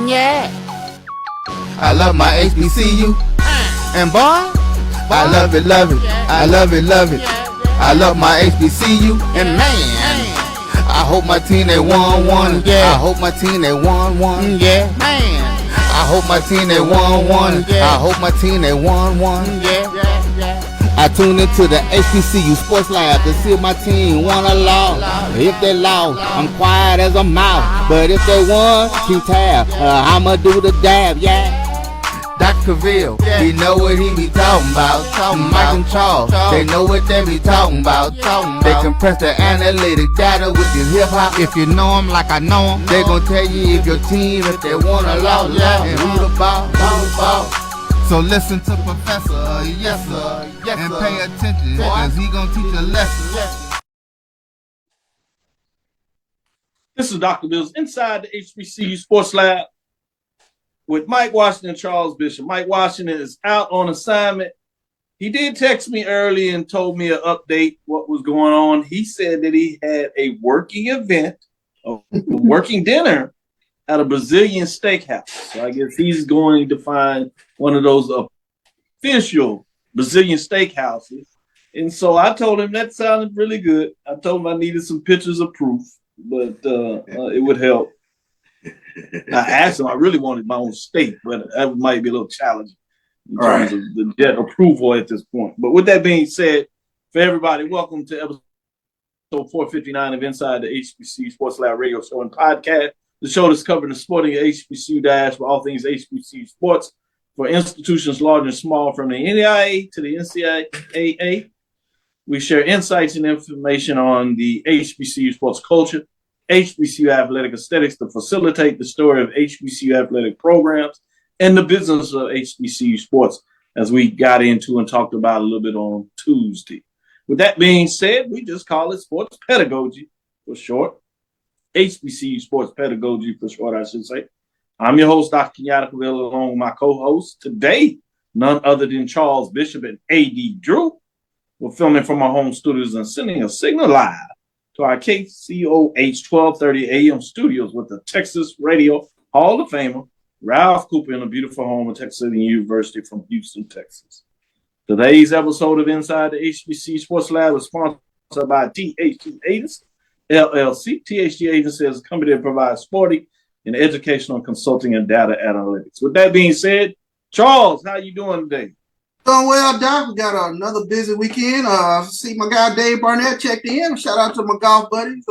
Yeah. I love my HBCU. And boy, I love it, love it. I love it, love it. I love my HBCU. And man, I hope my team they won one. Yeah. I hope my team they won one. Yeah. Man, I hope my team they won one. I hope my team they won one. Yeah. I tune into the HBCU Sports Lab to see if my team won or lost. If they lost, I'm quiet as a mouse. But if they won, keep tab. I'ma do the dab, yeah. Dr. Cavil, he know what he be talking about. Mike and Charles, they know what they be talking about. They compress the analytic data with your hip hop. If you know them like I know them, they gon' tell you if your team, if they won or lost, and who the ball, who the ball. So listen to Professor, yes sir, and pay attention, cause he gonna teach a lesson. This is Dr. Bills inside the HBCU Sports Lab with Mike Washington and Charles Bishop. Mike Washington is out on assignment. He did text me early and told me an update what was going on. He said that he had a working event, a working dinner at a Brazilian steakhouse. So I guess he's going to find one of those official Brazilian steakhouses. And so I told him that sounded really good. I told him I needed some pictures of proof, but it would help. I asked him, I really wanted my own steak, but that might be a little challenging in terms of the jet approval at this point. But with that being said, for everybody, welcome to episode 459 of Inside the HBCU Sports Lab radio show and podcast. The show that's covering the sporting HBCU dash for all things HBCU sports for institutions large and small, from the NAIA to the NCAA. We share insights and information on the HBCU sports culture, HBCU athletic aesthetics to facilitate the story of HBCU athletic programs and the business of HBCU sports, as we got into and talked about a little bit on Tuesday. With that being said, we just call it sports pedagogy for short. HBCU sports pedagogy for short, I should say. I'm your host, Dr. Kenyatta Cavil, along with my co-host today, none other than Charles Bishop and A.D. Drew. We're filming from our home studios and sending a signal live to our KCOH 1230 AM studios with the Texas Radio Hall of Famer, Ralph Cooper, in a beautiful home at Texas University from Houston, Texas. Today's episode of Inside the HBCU Sports Lab is sponsored by THG Agency, LLC. THG Agency is a company that provides sporting and educational consulting and data analytics. With that being said, Charles, how you doing today? Doing well, Doc. We got another busy weekend. See my guy Dave Barnett checked in. Shout out to my golf buddies.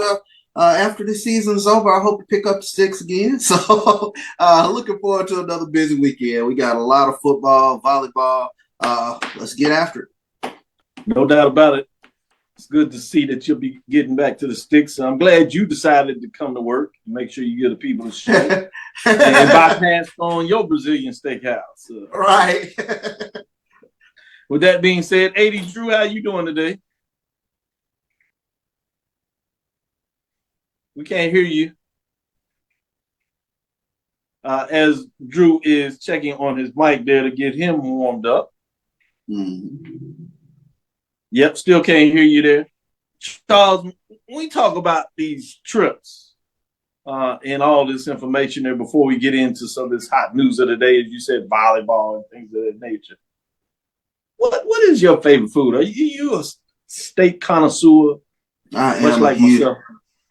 After the season's over, I hope to pick up the sticks again. So looking forward to another busy weekend. We got a lot of football, volleyball. Let's get after it. No doubt about it. It's good to see that you'll be getting back to the sticks. I'm glad you decided to come to work and make sure you get the people a show and bypass on your Brazilian steakhouse. Right. With that being said, A.D. Drew, how you doing today? We can't hear you. As Drew is checking on his mic there to get him warmed up. Yep, still can't hear you there. Charles, when we talk about these trips and all this information there before we get into some of this hot news of the day, as you said, volleyball and things of that nature. What is your favorite food? Are you a steak connoisseur? I much am like myself.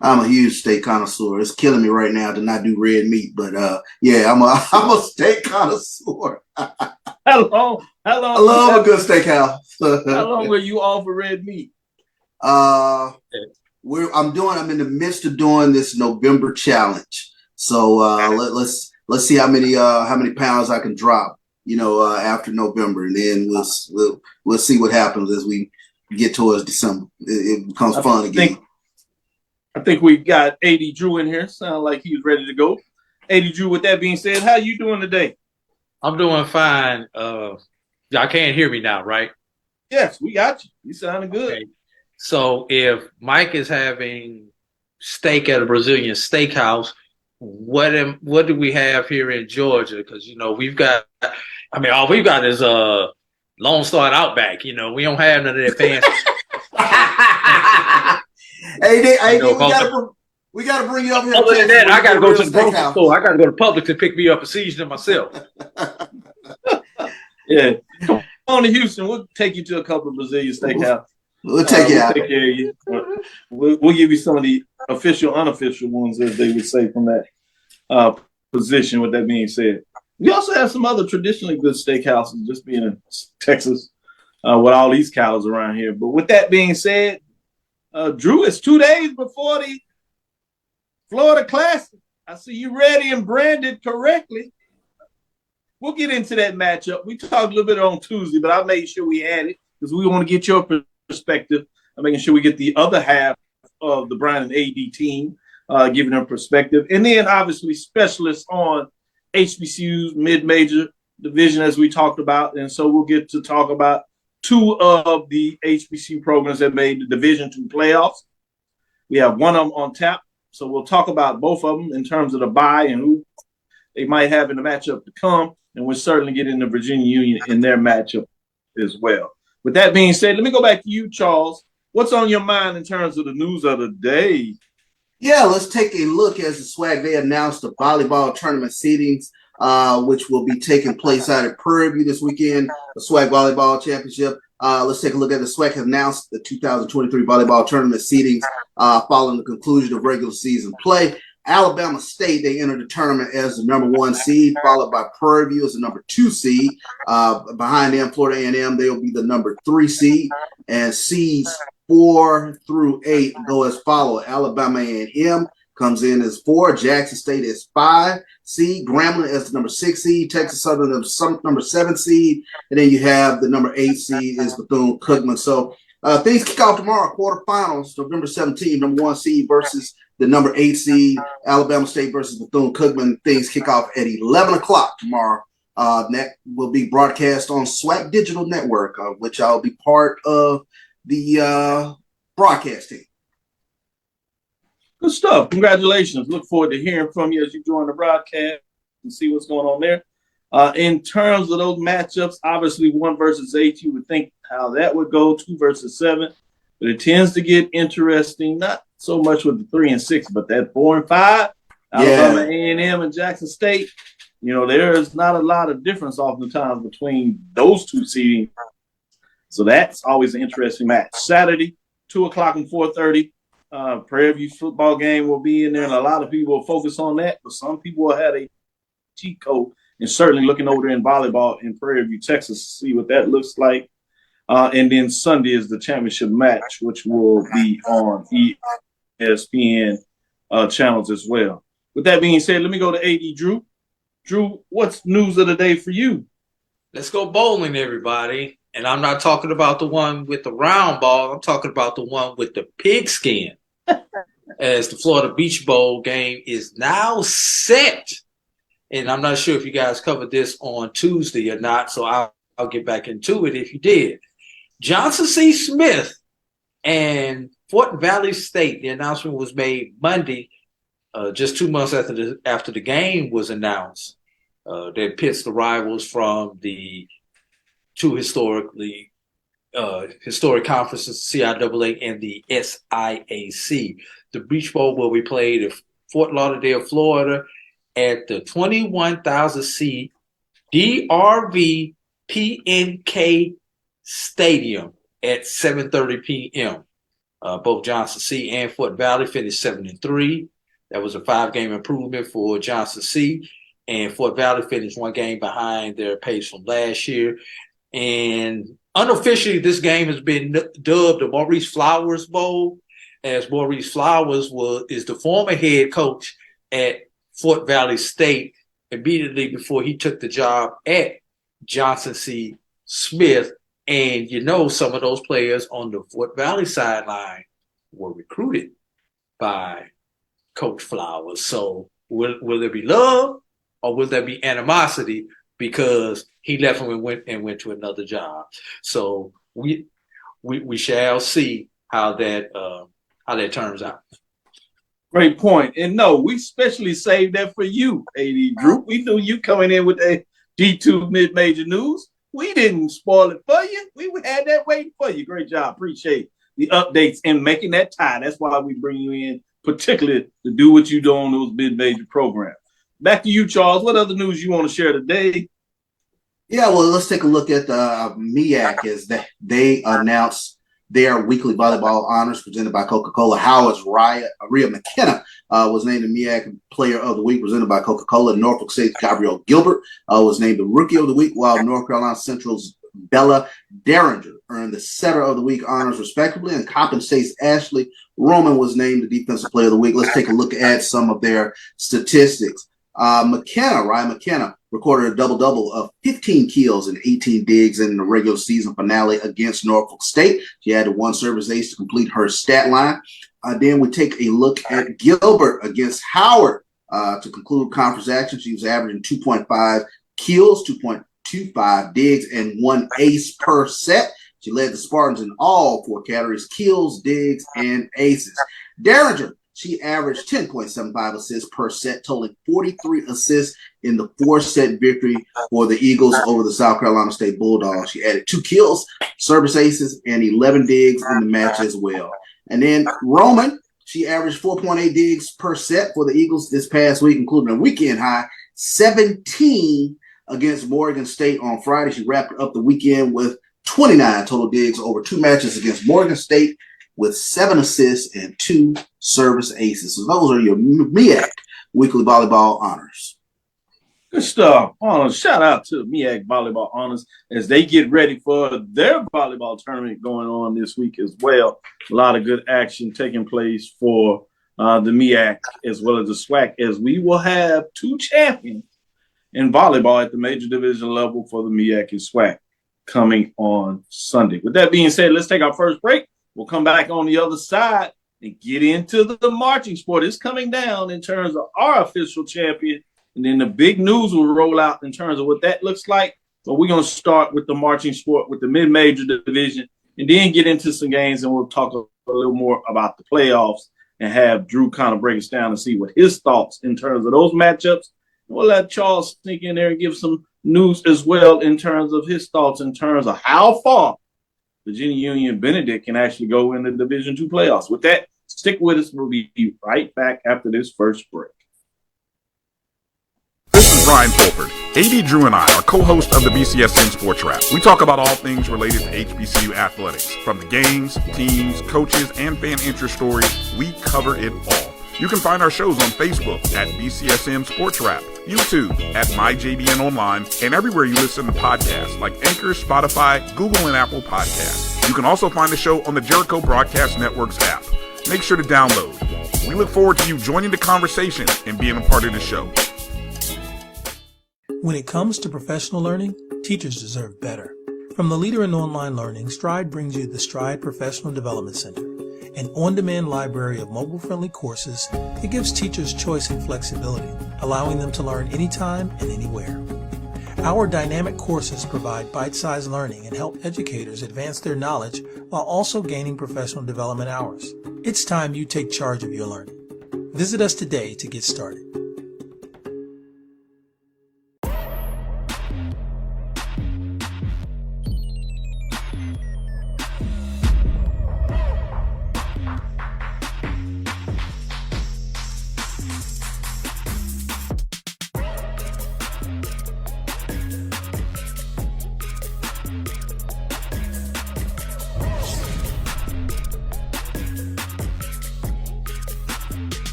I'm a huge steak connoisseur. It's killing me right now to not do red meat, but yeah, I'm a steak connoisseur. How long? I love a good steakhouse. How long were you off of red meat? I'm in the midst of doing this November challenge. So let's see how many pounds I can drop, after November, and then we'll see what happens as we get towards December. It becomes fun again. I think we got A.D. Drew in here. Sound like he's ready to go. A.D. Drew, with that being said, how you doing today? I'm doing fine. Y'all can't hear me now, right? Yes, we got you. You sounding good. Okay. So if Mike is having steak at a Brazilian steakhouse, what do we have here in Georgia? Because all we've got is Lone Star and Outback. We don't have none of that fancy. Hey, We got to bring you up here. Other than that, I got to go to the grocery steakhouse. store. I got to go to Publix and pick me up a seasoning myself. Yeah. Come on to Houston. We'll take you to a couple of Brazilian steakhouse. We'll take you out. Take care of you. We'll give you some of the official, unofficial ones, as they would say, from that position. With that being said, we also have some other traditionally good steakhouses, just being in Texas with all these cows around here. But with that being said, Drew, it's 2 days before the Florida Classic. I see you ready and branded correctly. We'll get into that matchup. We talked a little bit on Tuesday, but I made sure we had it because we want to get your perspective and making sure we get the other half of the Brian and AD team, giving them perspective. And then, obviously, specialists on HBCU's mid-major division, as we talked about. And so we'll get to talk about two of the HBCU programs that made the Division II playoffs. We have one of them on tap. So we'll talk about both of them in terms of the bye and who they might have in the matchup to come. And we'll certainly get into Virginia Union in their matchup as well. With that being said, let me go back to you, Charles. What's on your mind in terms of the news of the day? Yeah, let's take a look as the SWAC. They announced the volleyball tournament seedings, which will be taking place out at Prairie View this weekend, the SWAC Volleyball Championship. Let's take a look at the SWAC has announced the 2023 volleyball tournament seedings following the conclusion of regular season play. Alabama State, they entered the tournament as the number 1 seed, followed by Prairie View as the number 2 seed. Behind them, Florida A&M, they will be the number 3 seed. And seeds 4 through 8 go as follows. Alabama A&M comes in as 4. Jackson State is 5 seed. Grambling as the number 6 seed. Texas Southern is number 7 seed. And then you have the number 8 seed is Bethune-Cookman. So things kick off tomorrow, quarterfinals, November 17th, number 1 seed versus the number 8 seed, Alabama State versus Bethune-Cookman. Things kick off at 11 o'clock tomorrow. That will be broadcast on SWAC Digital Network, which I'll be part of the broadcast team. Good stuff. Congratulations. Look forward to hearing from you as you join the broadcast and see what's going on there. In terms of those matchups, obviously 1 versus 8, you would think how that would go, 2 versus 7. But it tends to get interesting, not so much with the 3 and 6, but that 4 and 5, Alabama A&M and Jackson State. You know, there is not a lot of difference oftentimes between those two seedings. So that's always an interesting match. Saturday, 2 o'clock and 4:30. Prairie View football game will be in there, and a lot of people will focus on that. But some people will have a cheat code and certainly looking over there in volleyball in Prairie View, Texas, to see what that looks like. And then Sunday is the championship match, which will be on ESPN channels as well. With that being said, let me go to AD Drew. Drew, what's news of the day for you? Let's go bowling, everybody. And I'm not talking about the one with the round ball. I'm talking about the one with the pigskin. As the Florida Beach Bowl game is now set. And I'm not sure if you guys covered this on Tuesday or not, so I'll get back into it if you did. Johnson C. Smith and Fort Valley State, the announcement was made Monday, just 2 months after the game was announced. That pits the rivals from the two historic conferences, CIAA and the SIAC. The Beach Bowl will be played at Fort Lauderdale, Florida, at the 21,000 seat DRV PNK Stadium at 7:30 p.m. Both Johnson C and Fort Valley finished 7-3. That was a 5-game improvement for Johnson C, and Fort Valley finished 1 game behind their pace from last year. And unofficially, this game has been dubbed the Maurice Flowers Bowl, as Maurice Flowers is the former head coach at Fort Valley State immediately before he took the job at Johnson C. Smith. And you know, some of those players on the Fort Valley sideline were recruited by Coach Flowers. So will there be love or will there be animosity because he left and went to another job? So we shall see how that turns out. Great point. And no, we specially saved that for you, AD Drew. We knew you coming in with that D2 mid-major news. We didn't spoil it for you. We had that waiting for you. Great job. Appreciate the updates and making that tie. That's why we bring you in particularly to do what you do on those mid-major programs. Back to you, Charles. What other news you want to share today? Yeah, well, let's take a look at the MEAC as they announced their weekly volleyball honors presented by Coca-Cola. Howard's Rhea McKenna was named the MEAC Player of the Week presented by Coca-Cola. Norfolk State's Gabrielle Gilbert was named the Rookie of the Week, while North Carolina Central's Bella Derringer earned the Setter of the Week honors respectively, and Coppin State's Ashley Roman was named the Defensive Player of the Week. Let's take a look at some of their statistics. Ryan McKenna recorded a double-double of 15 kills and 18 digs in the regular season finale against Norfolk State. She had one service ace to complete her stat line. Then we take a look at Gilbert against Howard to conclude conference action. She was averaging 2.5 kills, 2.25 digs, and 1 ace per set. She led the Spartans in all 4 categories: kills, digs, and aces. Derringer, she averaged 10.75 assists per set, totaling 43 assists in the 4-set victory for the Eagles over the South Carolina State Bulldogs. She added 2 kills, service aces, and 11 digs in the match as well. And then Roman, she averaged 4.8 digs per set for the Eagles this past week, including a weekend high 17 against Morgan State on Friday. She wrapped up the weekend with 29 total digs over 2 matches against Morgan State, with 7 assists and 2 service aces. So those are your MEAC weekly volleyball honors. Good stuff. Shout out to MEAC Volleyball Honors as they get ready for their volleyball tournament going on this week as well. A lot of good action taking place for the MEAC as well as the SWAC, as we will have 2 champions in volleyball at the major division level for the MEAC and SWAC coming on Sunday. With that being said, let's take our first break. We'll come back on the other side and get into the marching sport. It's coming down in terms of our official champion, and then the big news will roll out in terms of what that looks like. But we're going to start with the marching sport with the mid-major division, and then get into some games, and we'll talk a little more about the playoffs and have Drew kind of break us down and see what his thoughts in terms of those matchups. We'll let Charles sneak in there and give some news as well in terms of his thoughts in terms of how far Virginia Union Benedict can actually go in the Division II playoffs. With that, stick with us. We'll be right back after this first break. This is Brian Fulford. AD Drew and I are co-hosts of the BCSN SportsWrap. We talk about all things related to HBCU athletics. From the games, teams, coaches, and fan interest stories, we cover it all. You can find our shows on Facebook at BCSN SportsWrap, YouTube at MyJBN Online, and everywhere you listen to podcasts like Anchor, Spotify, Google, and Apple Podcasts. You can also find the show on the Jericho Broadcast Network's app. Make sure to download. We look forward to you joining the conversation and being a part of the show. When it comes to professional learning, teachers deserve better. From the leader in online learning, Stride brings you the Stride Professional Development Center, an on-demand library of mobile-friendly courses that gives teachers choice and flexibility, allowing them to learn anytime and anywhere. Our dynamic courses provide bite-sized learning and help educators advance their knowledge while also gaining professional development hours. It's time you take charge of your learning. Visit us today to get started.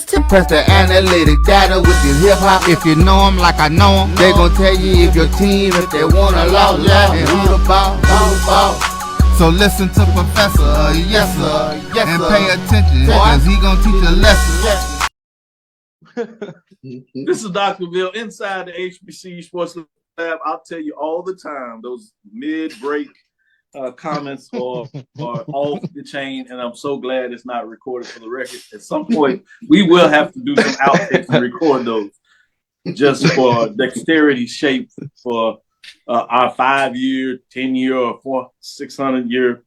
To press the analytic data with your hip hop. If you know them like I know them, they gon' tell you if your team, if they wanna lose, and who the ball. So listen to Professor, yes sir, and pay attention, cause he gon' teach a lesson. This is Dr. Bill inside the HBCU Sports Lab. I'll tell you all the time, those mid-break comments are off the chain, and I'm so glad it's not recorded for the record. At some point, we will have to do some outtakes and record those just for dexterity shape for our 5-year, 10-year, or 600-year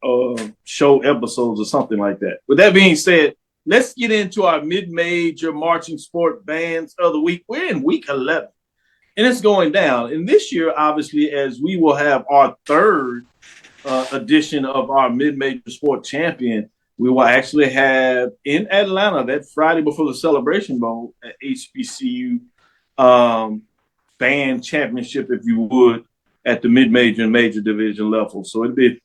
show episodes or something like that. With that being said, let's get into our mid-major marching sport bands of the week. We're in week 11, and it's going down. And this year, obviously, as we will have our third edition of our mid-major sport champion. We will actually have in Atlanta that Friday before the Celebration Bowl at HBCU band championship, if you would, at the mid-major and major division level. So it'd be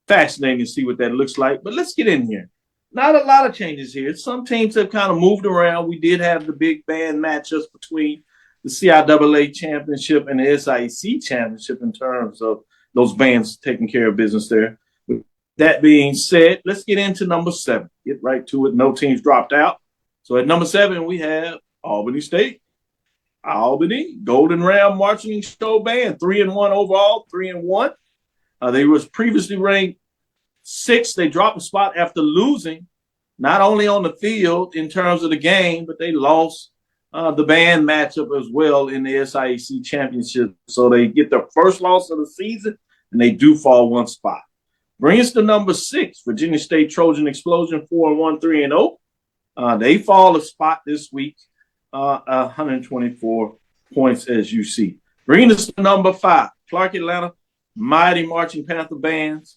fascinating to see what that looks like. But let's get in here. Not a lot of changes here. Some teams have kind of moved around. We did have the big band matchups between the CIAA championship and the SIAC championship in terms of those bands taking care of business there. With that being said, let's get into number 7. Get right to it. No teams dropped out. So at number 7, we have Albany State. Albany Golden Ram Marching Show Band, 3-1 overall, 3-1. They was previously ranked 6th. They dropped a spot after losing, not only on the field in terms of the game, but they lost the band matchup as well in the SIAC championship. So they get their first loss of the season, and they do fall 1 spot. Bring us to number 6, Virginia State Trojan Explosion, 4-1, 3-0. They fall a spot this week, 124 points as you see. Bringing us to number 5, Clark Atlanta Mighty Marching Panther Bands.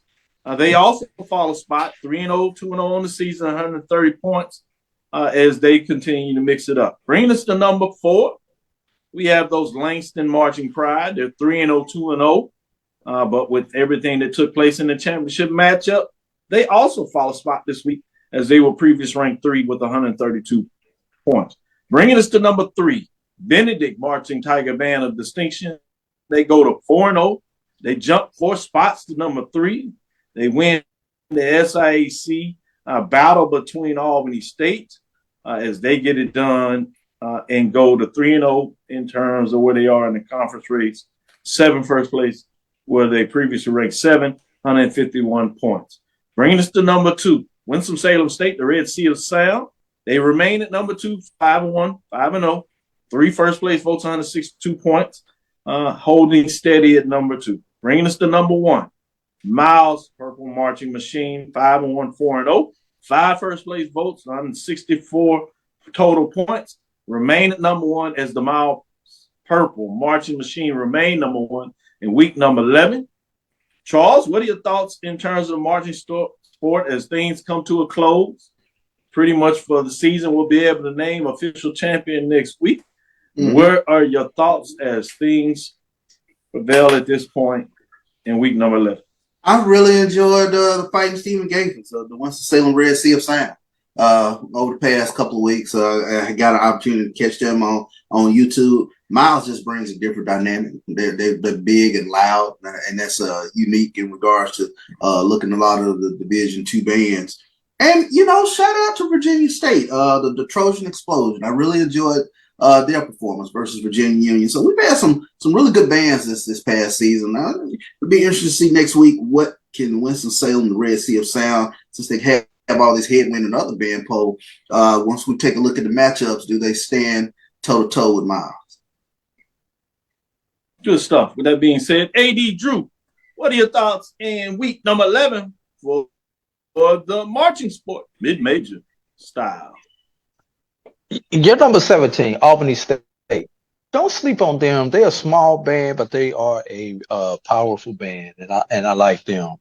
They also fall a spot, 3-0, 2-0 on the season, 130 points as they continue to mix it up. Bringing us to number 4, we have those Langston Marching Pride. They're 3-0, 2-0. But with everything that took place in the championship matchup, they also fall a spot this week as they were previously ranked 3 with 132 points. Bringing us to number 3, Benedict Marching Tiger Band of Distinction. They go to 4-0. They jump 4 spots to number 3. They win the SIAC battle between Albany State as they get it done and go to 3-0 in terms of where they are in the conference race. 7 first place, where they previously ranked 7, 151 points. Bringing us to number 2, Winston-Salem State, the Red Sea of Sound. They remain at number 2, 5-1, 5-0. 3 first place votes, 162 points, holding steady at number 2. Bringing us to number 1, Miles Purple Marching Machine, 5-1, 4-0. 5 first place votes, 164 total points. Remain at number 1 as the Miles Purple Marching Machine remain number 1 in week number 11. Charles, what are your thoughts in terms of marching sport as things come to a close? Pretty much for the season, we'll be able to name official champion next week. Mm-hmm. Where are your thoughts as things prevail at this point in week number 11? I really enjoyed the fighting Stephen Gaither, the Winston-Salem Red Sea of Sound. Over the past couple of weeks, I got an opportunity to catch them on YouTube. Miles just brings a different dynamic. They're big and loud, and that's unique in regards to looking at a lot of the Division II bands. And, shout out to Virginia State, the Trojan Explosion. I really enjoyed their performance versus Virginia Union. So we've had some really good bands this past season. It'll be interesting to see next week what can Winston-Salem, the Red Sea of Sound, since they have all this headwind and other band poll. Once we take a look at the matchups, do they stand toe-to-toe with Miles? Good stuff. With that being said, AD Drew, what are your thoughts in week number 11 for the marching sport, mid-major style? Your number 17, Albany State. Don't sleep on them. They're a small band, but they are a powerful band, and I like them.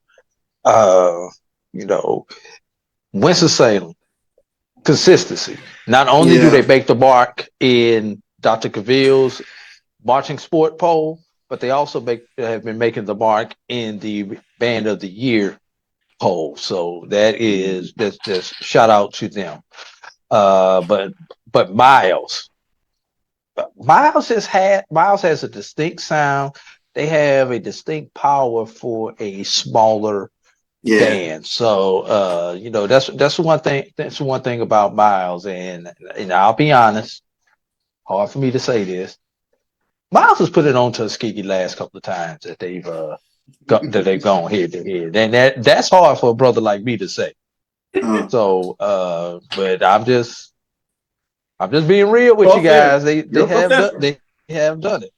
Winston-Salem, consistency. Not only do they make the mark in Dr. Cavil's Marching Sport poll, but they also have been making the mark in the Band of the Year poll. So that's shout out to them. But Miles has a distinct sound. They have a distinct power for a smaller band. So that's one thing. That's one thing about Miles, and I'll be honest. Hard for me to say this. Miles has put it on Tuskegee last couple of times that they've gone head to head, and that's hard for a brother like me to say. So, but I'm just being real with you guys. They have done it.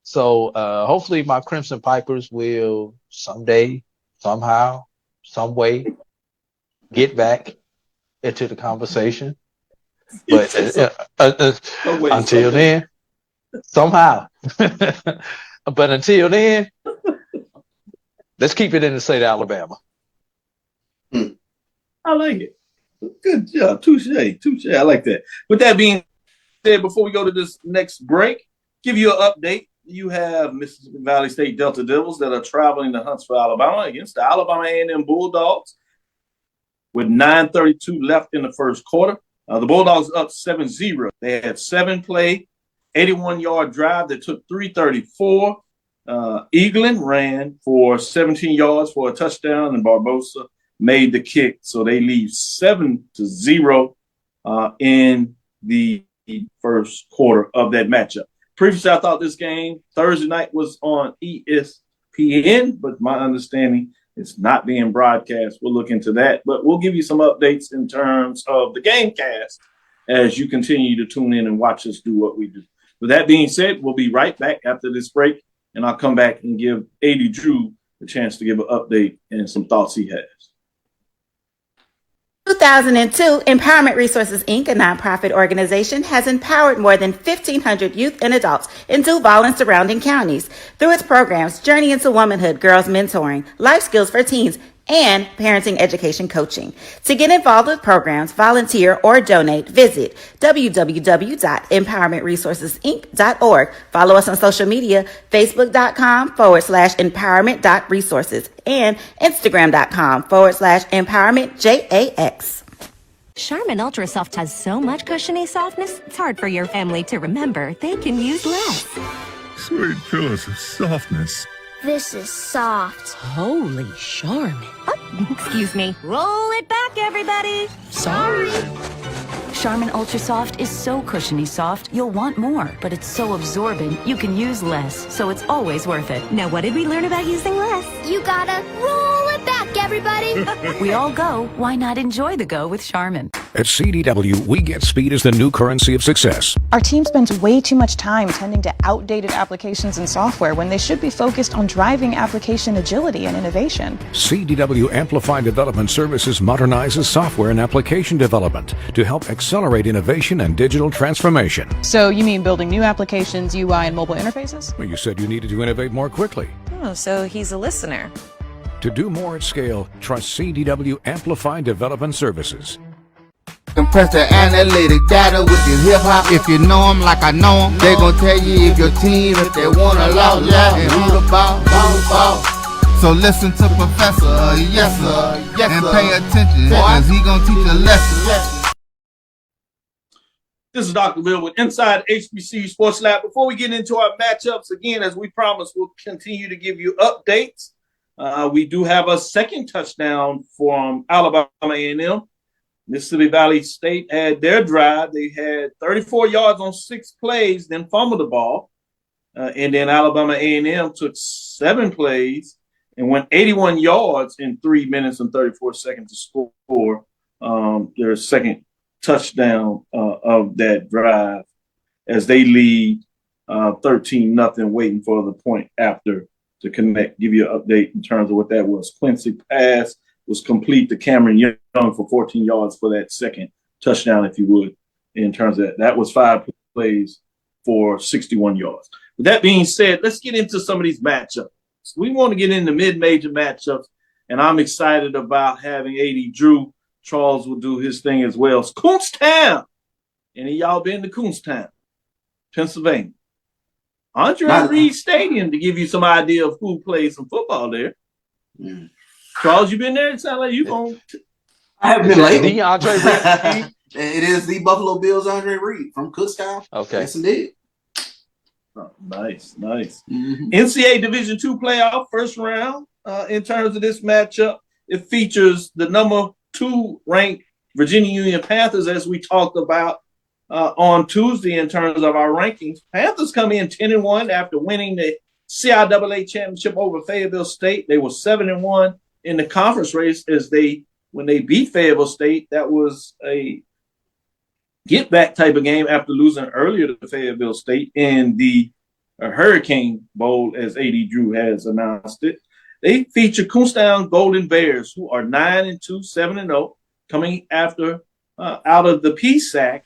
So hopefully my Crimson Pipers will someday, somehow, some way get back into the conversation. But until then, somehow. But until then, Let's keep it in the state of Alabama. I like it. Good job. Touche. I like that. With that being said, before we go to this next break, give you an update. You have Mississippi Valley State Delta Devils that are traveling to Huntsville, Alabama against the Alabama A&M Bulldogs with 9:32 left in the first quarter. The Bulldogs up 7-0. They had 7 play, 81-yard drive that took 3:34. Eaglin ran for 17 yards for a touchdown, and Barbosa made the kick. So they leave 7-0 in the first quarter of that matchup. Previously, I thought this game Thursday night was on ESPN, but my understanding it's not being broadcast. We'll look into that, but we'll give you some updates in terms of the game cast as you continue to tune in and watch us do what we do. With that being said, we'll be right back after this break, and I'll come back and give A.D. Drew a chance to give an update and some thoughts he has. 2002, Empowerment Resources, Inc., a nonprofit organization, has empowered more than 1,500 youth and adults in Duval and surrounding counties through its programs Journey into Womanhood, Girls Mentoring, Life Skills for Teens, and Parenting Education Coaching. To get involved with programs, volunteer, or donate, visit www.empowermentresourcesinc.org. Follow us on social media, facebook.com/empowerment.resources and instagram.com/empowermentjax. Charmin Ultra Soft has so much cushiony softness, it's hard for your family to remember they can use less. Sweet pillows of softness. This is soft. Holy Charmin. Oh, excuse me. Roll it back, everybody. Sorry. Charmin Ultra Soft is so cushiony soft, you'll want more, but it's so absorbent, you can use less, so it's always worth it. Now, what did we learn about using less? You gotta roll it back, everybody. We all go. Why not enjoy the go with Charmin? At CDW, we get speed as the new currency of success. Our team spends way too much time tending to outdated applications and software when they should be focused on driving application agility and innovation. CDW Amplified Development Services modernizes software and application development to help accelerate innovation and digital transformation. So you mean building new applications, UI, and mobile interfaces? Well, you said you needed to innovate more quickly. Oh, so he's a listener. To do more at scale, trust CDW Amplified Development Services. Compress the analytic data with your hip-hop. If you know them like I know them, they gon' tell you if your team, if they want to loud, and who the ball. So listen to Professor, yes sir, and pay attention, cause he gon' teach a lesson. This is Dr. Bill with Inside HBCU Sports Lab. Before we get into our matchups, again, as we promised, we'll continue to give you updates. We do have a second touchdown from Alabama A&M. Mississippi Valley State had their drive. They had 34 yards on 6 plays, then fumbled the ball. And then Alabama A&M took 7 plays and went 81 yards in 3 minutes and 34 seconds to score their second touchdown of that drive as they lead 13-0, waiting for the point after to connect. Give you an update in terms of what that was. Quincy pass was complete to Cameron Young for 14 yards for that second touchdown, if you would, in terms of that. That was 5 plays for 61 yards. With that being said, let's get into some of these matchups. We want to get into mid-major matchups, and I'm excited about having A.D. Drew. Charles will do his thing as well. It's Kutztown. Any of y'all been to Kutztown, Pennsylvania? Andre Reed Stadium, to give you some idea of who plays some football there. Mm. Charles, you been there? It sounds like you going. I haven't been lately. Andre Reed. It is the Buffalo Bills Andre Reed from Kutztown. Okay. Yes, indeed. Oh, nice. Mm-hmm. NCAA Division II playoff first round. In terms of this matchup, it features the number 2 ranked Virginia Union Panthers, as we talked about on Tuesday in terms of our rankings. Panthers come in 10-1 after winning the CIAA championship over Fayetteville State. They were 7-1 in the conference race when they beat Fayetteville State. That was a get-back type of game after losing earlier to Fayetteville State in the Hurricane Bowl, as A.D. Drew has announced it. They feature Kutztown Golden Bears, who are 9-2, 7-0, coming after out of the PSAC.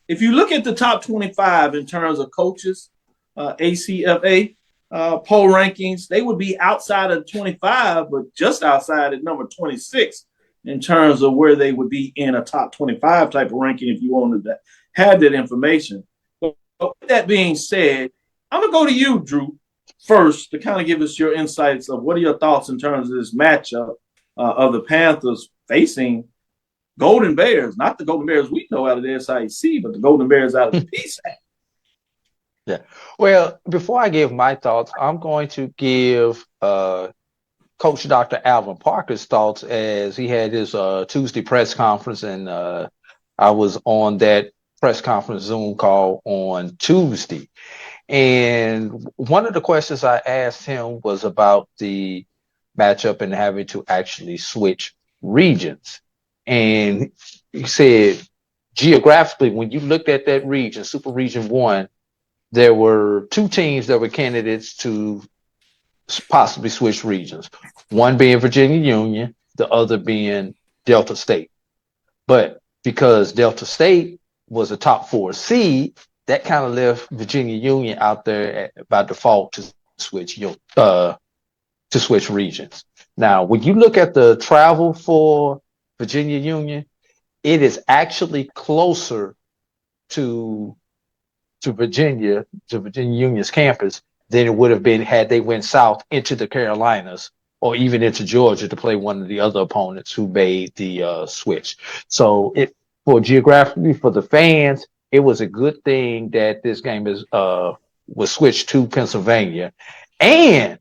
If you look at the top 25 in terms of coaches, ACFA, poll rankings, they would be outside of 25, but just outside at number 26 in terms of where they would be in a top 25 type of ranking if you wanted to have that information. But with that being said, I'm going to go to you, Drew, first to kind of give us your insights of what are your thoughts in terms of this matchup of the Panthers facing Golden Bears, not the Golden Bears we know out of the SIAC, but the Golden Bears out of the PSAC. Yeah. Well, before I give my thoughts, I'm going to give Coach Dr. Alvin Parker's thoughts as he had his Tuesday press conference, and I was on that press conference Zoom call on Tuesday. And one of the questions I asked him was about the matchup and having to actually switch regions. And he said, geographically, when you looked at that region, Super Region 1, there were two teams that were candidates to possibly switch regions, one being Virginia Union, the other being Delta State. But because Delta State was a top 4 seed, that kind of left Virginia Union out there by default to switch regions. Now, when you look at the travel for Virginia Union, it is actually closer to Virginia Union's campus than it would have been had they went south into the Carolinas or even into Georgia to play one of the other opponents who made the switch. So geographically for the fans, it was a good thing that this game was switched to Pennsylvania. And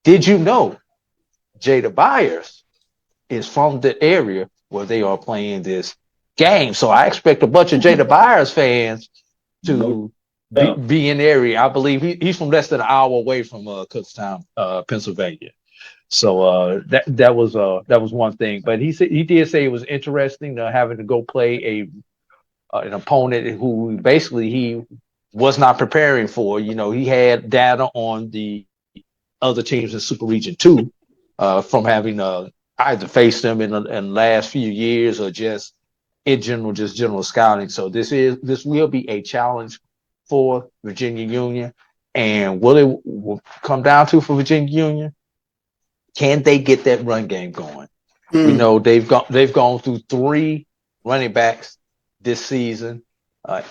did you know Jada Byers is from the area where they are playing this game? So I expect a bunch of Jada Byers fans to be in the area. I believe he's from less than an hour away from Kutztown, Pennsylvania. So that was one thing. But he did say it was interesting having to go play an opponent who basically he was not preparing for. You know, he had data on the other teams in Super Region 2 from having either faced them in the last few years or just in general, just general scouting. So this will be a challenge for Virginia Union. And will come down to for Virginia Union, can they get that run game going? We know they've gone through 3 running backs this season,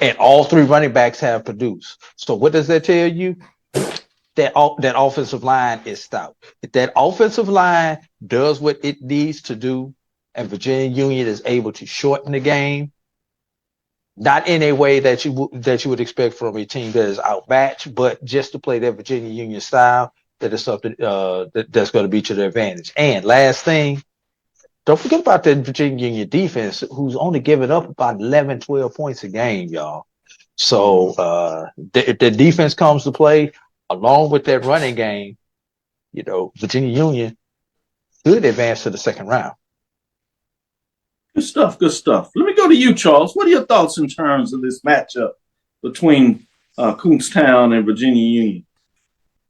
and all 3 running backs have produced. So what does that tell you? That offensive line is stout. If that offensive line does what it needs to do, and Virginia Union is able to shorten the game, not in a way that you would expect from a team that is outmatched, but just to play that Virginia Union style, that is something that's going to be to their advantage. And last thing, don't forget about that Virginia Union defense, who's only giving up about 11, 12 points a game, y'all. So if the defense comes to play along with that running game, you know, Virginia Union could advance to the second round. Good stuff, good stuff. Let me go to you, Charles. What are your thoughts in terms of this matchup between Kutztown and Virginia Union?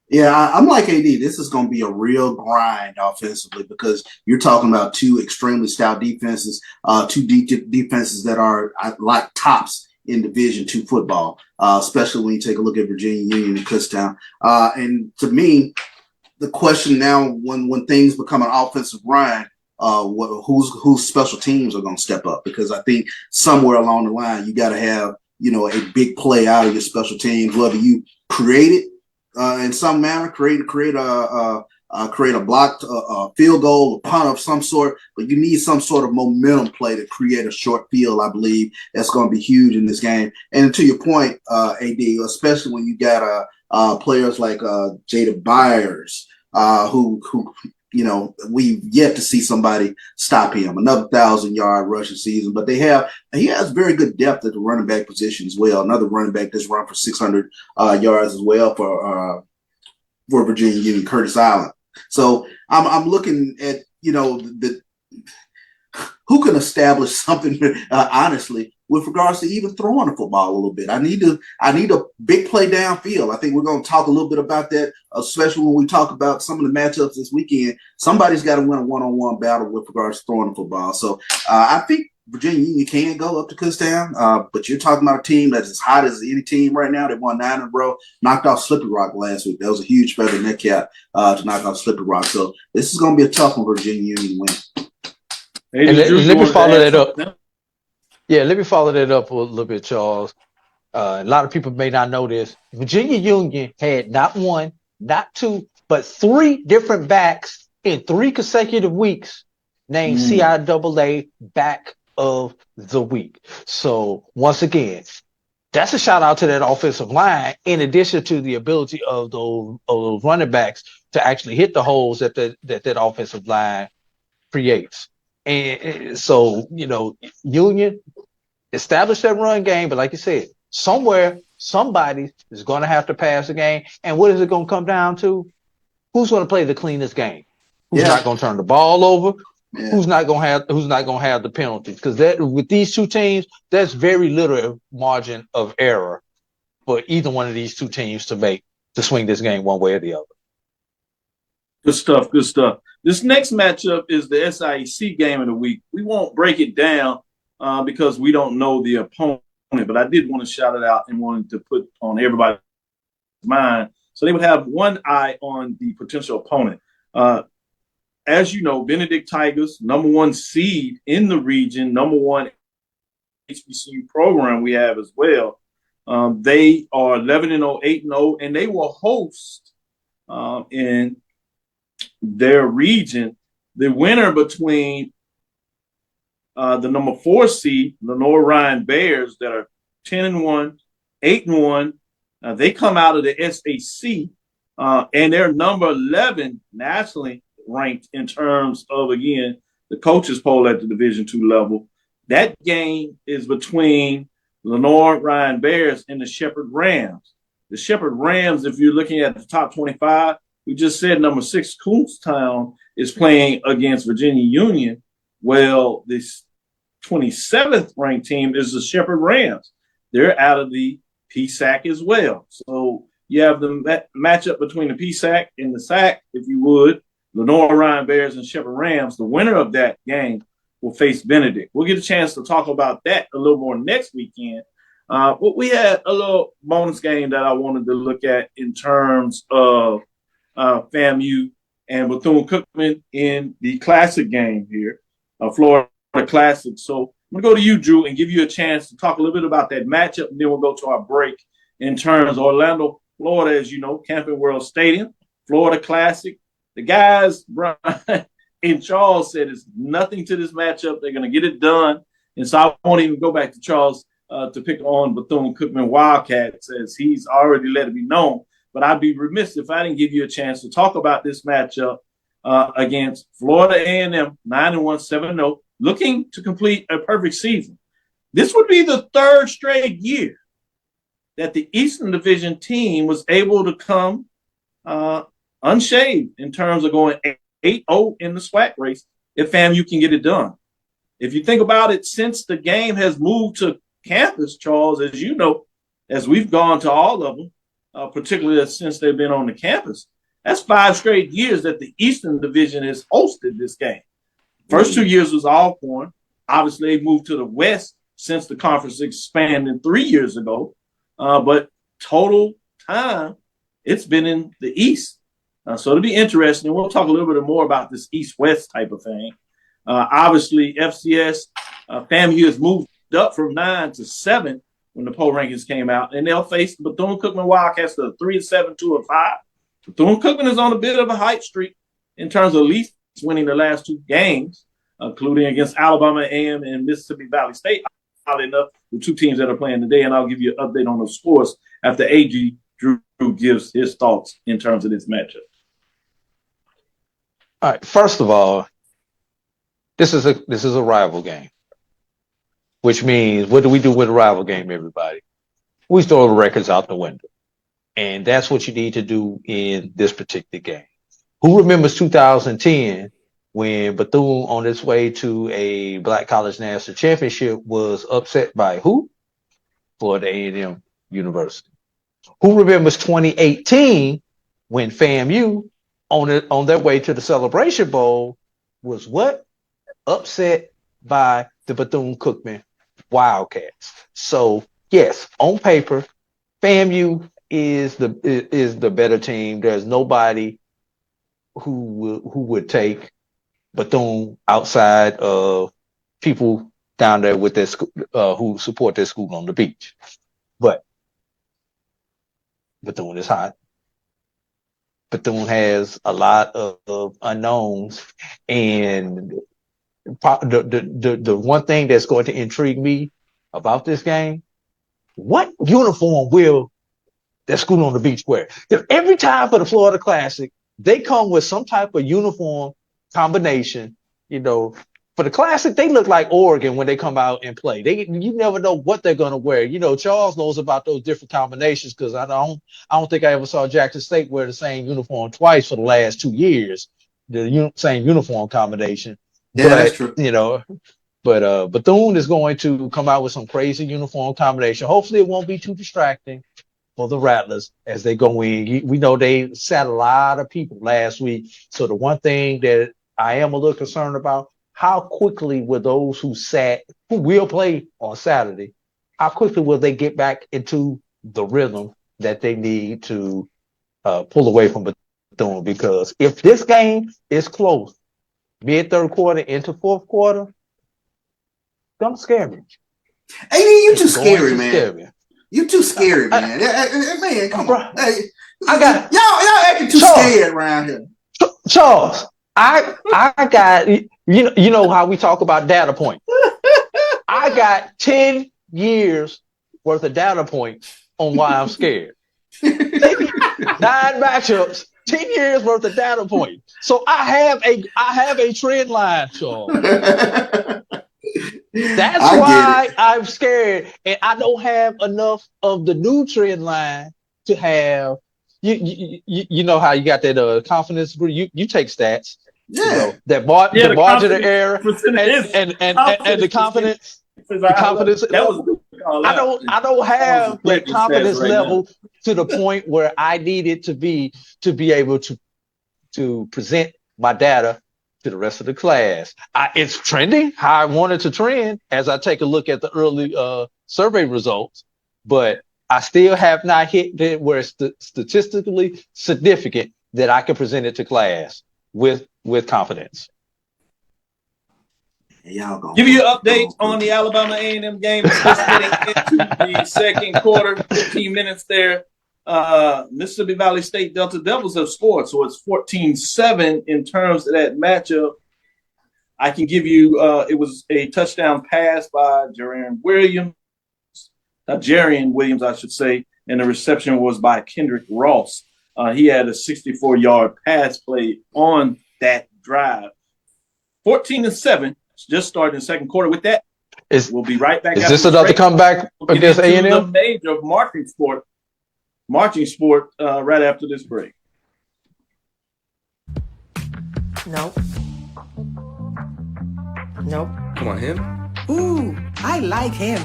Yeah, I'm like AD. This is going to be a real grind offensively because you're talking about 2 extremely stout defenses, 2 defenses that are like tops in Division II football, especially when you take a look at Virginia Union and Kutztown. And to me, the question now, when things become an offensive grind, whose special teams are going to step up? Because I think somewhere along the line, you got to have, you know, a big play out of your special teams, whether you create it in some manner, create a blocked field goal, a punt of some sort, but you need some sort of momentum play to create a short field. I believe that's going to be huge in this game. And to your point, AD, especially when you got players like Jada Byers, who you know, we've yet to see somebody stop him. Another 1,000-yard rushing season, but he has very good depth at the running back position as well. Another running back that's run for 600 yards as well for Virginia Union, Curtis Island. So I'm looking at, you know, who can establish something honestly with regards to even throwing the football a little bit. I need a big play downfield. I think we're going to talk a little bit about that, especially when we talk about some of the matchups this weekend. Somebody's got to win a one-on-one battle with regards to throwing the football. So I think Virginia Union can go up to Kutztown, but you're talking about a team that's as hot as any team right now. They won 9 in a row, knocked off Slippery Rock last week. That was a huge feather in their cap to knock off Slippery Rock. So this is going to be a tough one for Virginia Union to win. And let me follow that up. Yeah, let me follow that up a little bit, Charles. A lot of people may not know this. Virginia Union had not 1, not 2, but 3 different backs in 3 consecutive weeks named CIAA back of the week. So once again, that's a shout out to that offensive line, in addition to the ability of those running backs to actually hit the holes that that offensive line creates. And so, Union established that run game, but like you said, somewhere, somebody is going to have to pass the game. And what is it going to come down to? Who's going to play the cleanest game? Who's not going to turn the ball over? Yeah. Who's not going to have the penalties? Because with these two teams, there's very little margin of error for either one of these two teams to swing this game one way or the other. Good stuff. Good stuff. This next matchup is the SIAC game of the week. We won't break it down because we don't know the opponent, but I did want to shout it out and wanted to put on everybody's mind so they would have one eye on the potential opponent. As you know, Benedict Tigers, number 1 seed in the region, number 1 HBCU program we have as well. They are 11-0, 8-0, and they will host in their region the winner between the number 4 seed, Lenore Ryan Bears, that are 10-1, 8-1. They come out of the SAC, and they're number 11 nationally ranked in terms of, again, the coaches poll at the Division II level. That game is between Lenore Ryan Bears and the Shepherd Rams. The Shepherd Rams, if you're looking at the top 25, we just said number 6 Kutztown is playing against Virginia Union. Well, this 27th ranked team is the Shepherd Rams. They're out of the PSAC as well. So you have the matchup between the PSAC and the SAC, if you would. Lenore Ryan Bears and Shepherd Rams. The winner of that game will face Benedict. We'll get a chance to talk about that a little more next weekend. But we had a little bonus game that I wanted to look at in terms of FAMU and Bethune-Cookman in the Classic game here, Florida Classic. So I'm going to go to you, Drew, and give you a chance to talk a little bit about that matchup, and then we'll go to our break in terms of Orlando, Florida, as you know, Camping World Stadium, Florida Classic. The guys, Brian and Charles, said it's nothing to this matchup. They're going to get it done. And so I won't even go back to Charles to pick on Bethune-Cookman Wildcats, as he's already let it be known. But I'd be remiss if I didn't give you a chance to talk about this matchup against Florida A&M, 9-1, 7-0, looking to complete a perfect season. This would be the 3rd straight year that the Eastern Division team was able to come unshaved in terms of going 8-0 in the SWAC race if FAMU can get it done. If you think about it, since the game has moved to campus, Charles, as you know, as we've gone to all of them, particularly since they've been on the campus, that's 5 straight years that the Eastern Division has hosted this game. First 2 years was Alcorn. Obviously, they moved to the West since the conference expanded 3 years ago. But total time, it's been in the East. So it'll be interesting. We'll talk a little bit more about this East-West type of thing. Obviously, FCS, FAMU has moved up from 9 to 7 when the poll rankings came out, and they'll face the Bethune-Cookman Wildcats that are 3-7, 2-5. Bethune-Cookman is on a bit of a hype streak in terms of at least winning the last 2 games, including against Alabama A&M and Mississippi Valley State. Oddly enough, the 2 teams that are playing today, and I'll give you an update on those scores after AG Drew gives his thoughts in terms of this matchup. All right. First of all, this is a rival game, which means what do we do with a rival game, everybody? We throw the records out the window. And that's what you need to do in this particular game. Who remembers 2010 when Bethune, on its way to a Black College National Championship, was upset by who? Florida A&M University. Who remembers 2018 when FAMU, on their way to the Celebration Bowl, was what? Upset by the Bethune-Cookman Wildcats. So yes, on paper, FAMU is the better team. There's nobody who would take Bethune outside of people down there with their who support their school on the beach. But Bethune is hot. Bethune has a lot of unknowns, and the one thing that's going to intrigue me about this game, what uniform will that school on the beach wear? Because every time for the Florida Classic, they come with some type of uniform combination. For the Classic, they look like Oregon when they come out and play. You never know what they're going to wear. Charles knows about those different combinations because I don't think I ever saw Jackson State wear the same uniform twice for the last 2 years. The same uniform combination. Yeah, that's true. But Bethune is going to come out with some crazy uniform combination. Hopefully, it won't be too distracting for the Rattlers as they go in. We know they sat a lot of people last week. So the one thing that I am a little concerned about, how quickly will those who will play on Saturday, how quickly will they get back into the rhythm that they need to pull away from Bethune? Because if this game is close, mid-third quarter into fourth quarter, don't scare me. Hey, you too scary, man. You too scary, man. Man, come on. Hey, y'all acting too scared around here. Charles, I got, you know how we talk about data points. I got 10 years worth of data points on why I'm scared. 9 matchups, 10 years worth of data points. So I have a trend line, Charles. That's why I'm scared, and I don't have enough of the new trend line to have. You know how you got that confidence. You take stats. Yeah, that margin of error and the confidence. The confidence. I don't have that confidence level to the point where I need it to be able to present my data to the rest of the class. It's trending how I want it to trend as I take a look at the early survey results, but I still have not hit it where it's statistically significant that I can present it to class with confidence. Give you an update on the Alabama A&M game. It's just getting into the second quarter, 15 minutes there. Mississippi Valley State Delta Devils have scored, so it's 14-7 in terms of that matchup. I can give you it was a touchdown pass by Jarian Williams, I should say, and the reception was by Kendrick Ross. He had a 64-yard pass play on that drive. 14-7, just starting the second quarter. With that, we'll be right back. Is this another comeback against A&M? The major of marching sport right after this break. Nope. Come on, him? Ooh, I like him.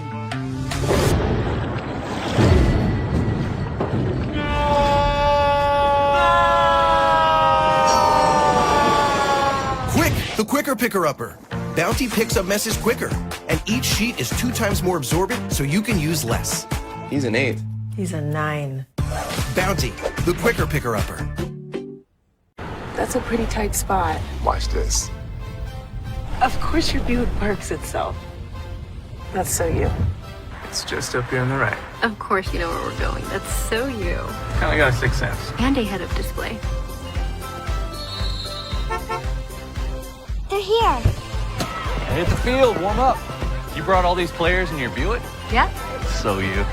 Quick, the quicker picker-upper. Bounty picks up messes quicker, and each sheet is 2 times more absorbent, so you can use less. He's an 8. He's a 9. Bounty, the quicker picker-upper. That's a pretty tight spot. Watch this. Of course your Buick parks itself. That's so you. It's just up here on the right. Of course you know where we're going. That's so you. Kind of got a 6th sense. And a head-up display. They're here. Hit the field, warm up. You brought all these players in your Buick? Yeah. So you.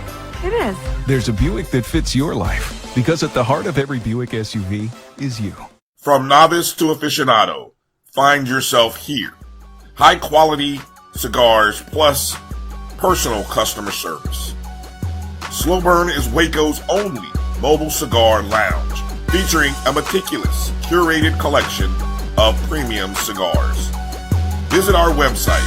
It is. There's a Buick that fits your life, because at the heart of every Buick SUV is you. From novice to aficionado, find yourself here. High quality cigars plus personal customer service. Slow Burn is Waco's only mobile cigar lounge, featuring a meticulous, curated collection of premium cigars. Visit our website,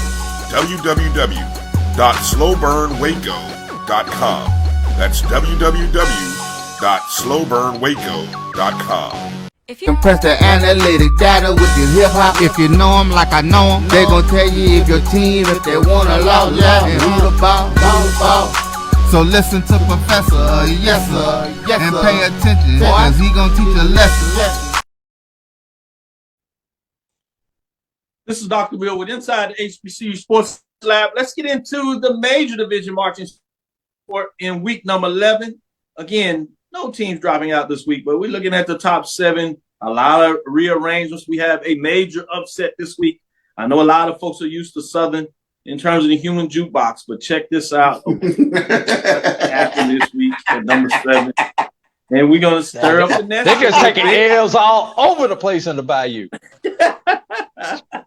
www.slowburnwaco.com. That's www.slowburnwaco.com. Compress the analytic data with your hip hop. If you know them like I know them, they gon' tell you if your team, if they wanna love, and who the ball. So listen to Professor, yes sir, and pay attention, cause he gon' teach a lesson. This is Dr. Bill with Inside the HBCU Sports Lab. Let's get into the major division marching sport in week number 11. Again, no teams dropping out this week, but we're looking at the top 7. A lot of rearrangements. We have a major upset this week. I know a lot of folks are used to Southern in terms of the human jukebox, but check this out. Happened this week at number 7. And we're going to stir up the nest. They're just taking L's all over the place in the Bayou.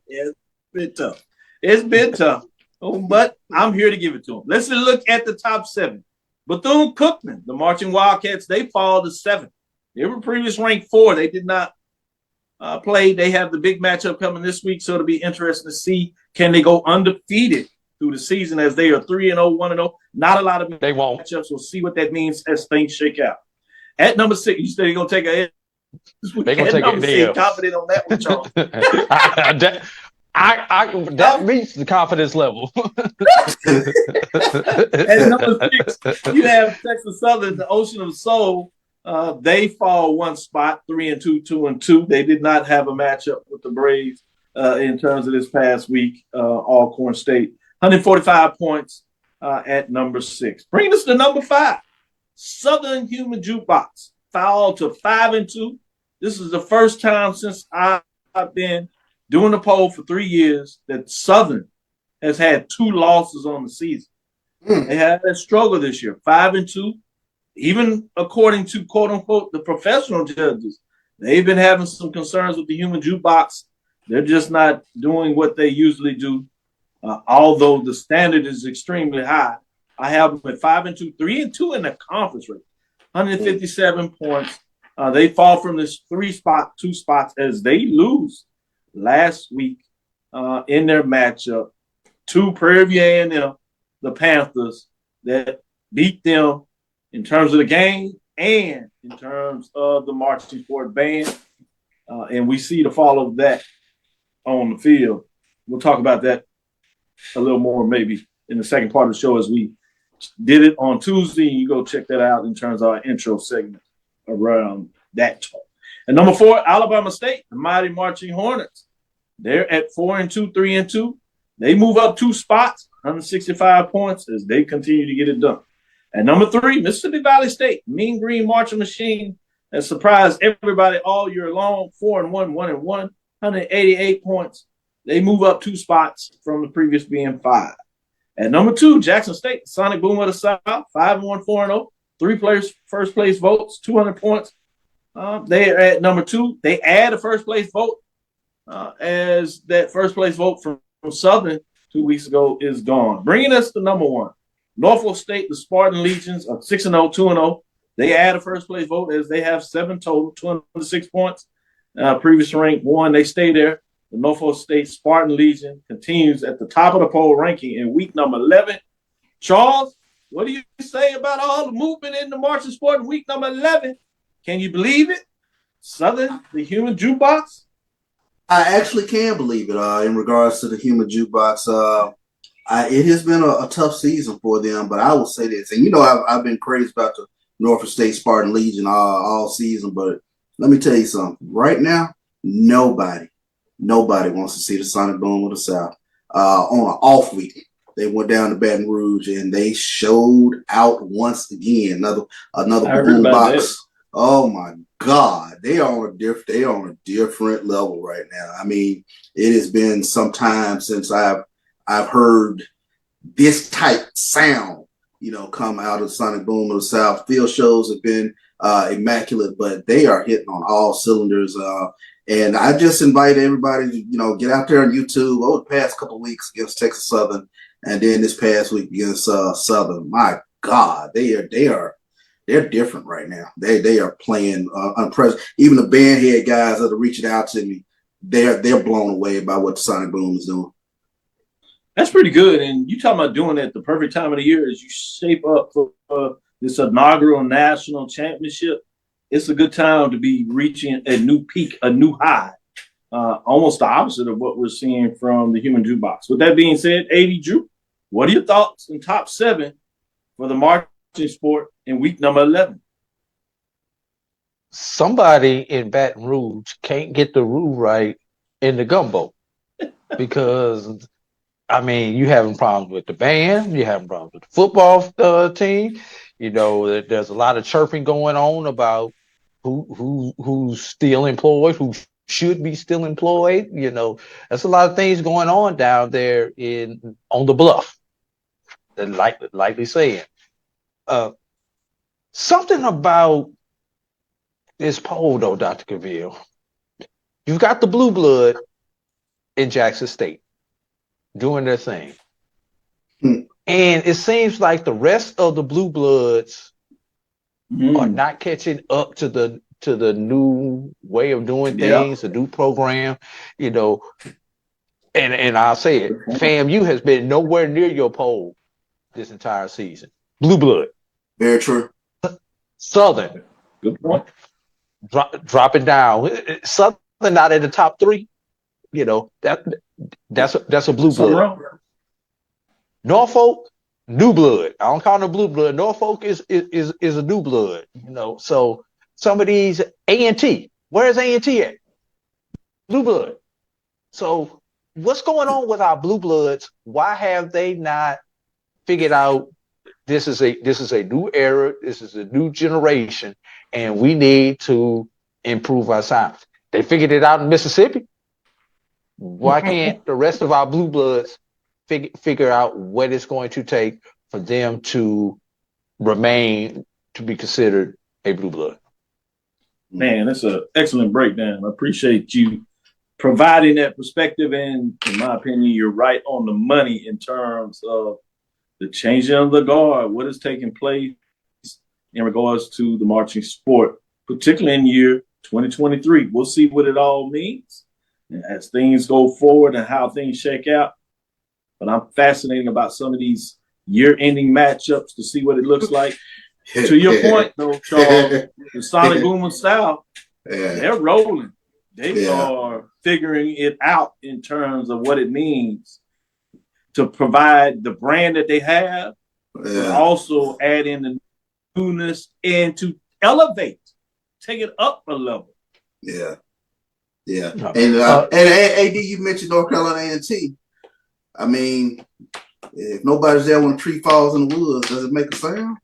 It's been tough. It's been tough. Oh, but I'm here to give it to them. Let's look at the top 7. Bethune-Cookman, the Marching Wildcats, they fall to 7. They were previously ranked 4. They did not play. They have the big matchup coming this week, so it'll be interesting to see, can they go undefeated through the season as they are 3-0, 1-0. Not a lot of matchups. We'll see what that means as things shake out. At number 6, you said you're going to take a hit. They're going to take a hit. Confident on that one, Charles. That meets the confidence level. At number 6, you have Texas Southern, the Ocean of Soul. They fall one spot, 3-2, 2-2. They did not have a matchup with the Braves in terms of this past week. Alcorn State, 145 points at number 6. Bringing us to number 5, Southern Human Jukebox, fall to 5-2. This is the first time since I've been doing the poll for 3 years that Southern has had 2 losses on the season. They had a struggle this year, 5-2. Even according to, quote unquote, the professional judges, they've been having some concerns with the human jukebox. They're just not doing what they usually do, although the standard is extremely high. I have them at 5-2, 3-2 in the conference rate, 157 points. They fall from this 2 spots as they lose last week in their matchup to Prairie View A&M, the Panthers, that beat them in terms of the game and in terms of the marching sport band. And we see the fall of that on the field. We'll talk about that a little more maybe in the second part of the show as we did it on Tuesday. You go check that out in terms of our intro segment around that talk. And number 4, Alabama State, the Mighty Marching Hornets. They're at 4-2, 3-2. They move up 2 spots, 165 points as they continue to get it done. At number 3, Mississippi Valley State, Mean Green Marching Machine, has surprised everybody all year long, 4-1, 1-1, 188 points. They move up 2 spots from the previous being 5. At number 2, Jackson State, Sonic Boom of the South, 5-1, 4-0, 3 first place votes, 200 points. They are at number 2. They add a first place vote as that first place vote from Southern 2 weeks ago is gone. Bringing us to number 1, Norfolk State, the Spartan Legions of 6-0, 2-0. They add a first place vote as they have 7 total, 206 points. Previous ranked 1, they stay there. The Norfolk State Spartan Legion continues at the top of the poll ranking in week number 11. Charles, what do you say about all the movement in the marching sport in week number 11? Can you believe it? Southern, the human jukebox? I actually can believe it in regards to the human jukebox. It has been a tough season for them, but I will say this. And, I've been crazy about the Norfolk State Spartan Legion all season, but let me tell you something. Right now, nobody wants to see the Sonic Boom of the South. On an off week, they went down to Baton Rouge and they showed out once again. Another boom box. Oh my God, they are on a different level right now. I mean, it has been some time since I've heard this type sound, come out of Sonic Boom of the South. Field shows have been immaculate, but they are hitting on all cylinders. And I just invite everybody to, get out there on YouTube over the past couple of weeks against Texas Southern, and then this past week against Southern. My God, they're different right now. They are playing unprecedented. Even the bandhead guys that are reaching out to me, they're blown away by what the Sonic Boom is doing. That's pretty good. And you talking about doing it at the perfect time of the year as you shape up for this inaugural national championship. it's a good time to be reaching a new peak, a new high. Almost the opposite of what we're seeing from the human jukebox. With that being said, AD Drew, what are your thoughts in top 7 for the marching sport in week number 11? Somebody in Baton Rouge can't get the rule right in the gumbo because, I mean, you having problems with the band, you having problems with the football team. You know, there's a lot of chirping going on about who's still employed, who should be still employed. You know, there's a lot of things going on down there on the bluff. Likely saying, something about this poll though, Dr. Cavil. You've got the blue blood in Jackson State doing their thing. And it seems like the rest of the blue bloods are not catching up to the new way of doing things, the new program, you know. And I'll say it, FAMU has been nowhere near your poll this entire season. Blue blood. Very true. Southern. Good point. Dropping down. Southern not in the top 3. You know, that's a blue blood. Norfolk, new blood. I don't call them blue blood. Norfolk is a new blood. You know, so some of these A&T. Where's A&T at? Blue blood. So what's going on with our blue bloods? Why have they not figured out this is a new era, this is a new generation, and we need to improve our science? They figured it out in Mississippi. Why can't the rest of our blue bloods figure out what it's going to take for them to remain to be considered a blue blood? Man, that's an excellent breakdown. I appreciate you providing that perspective. And in my opinion, you're right on the money in terms of the changing of the guard, what is taking place in regards to the marching sport, particularly in year 2023. We'll see what it all means as things go forward and how things shake out. But I'm fascinated about some of these year-ending matchups to see what it looks like. To your point, though, Charles, the Sonic Boom and South, they're rolling. They are figuring it out in terms of what it means to provide the brand that they have, but also add in the newness and to elevate, take it up a level. Yeah. And AD, you mentioned North Carolina A&T. I mean, if nobody's there when a tree falls in the woods, does it make a sound?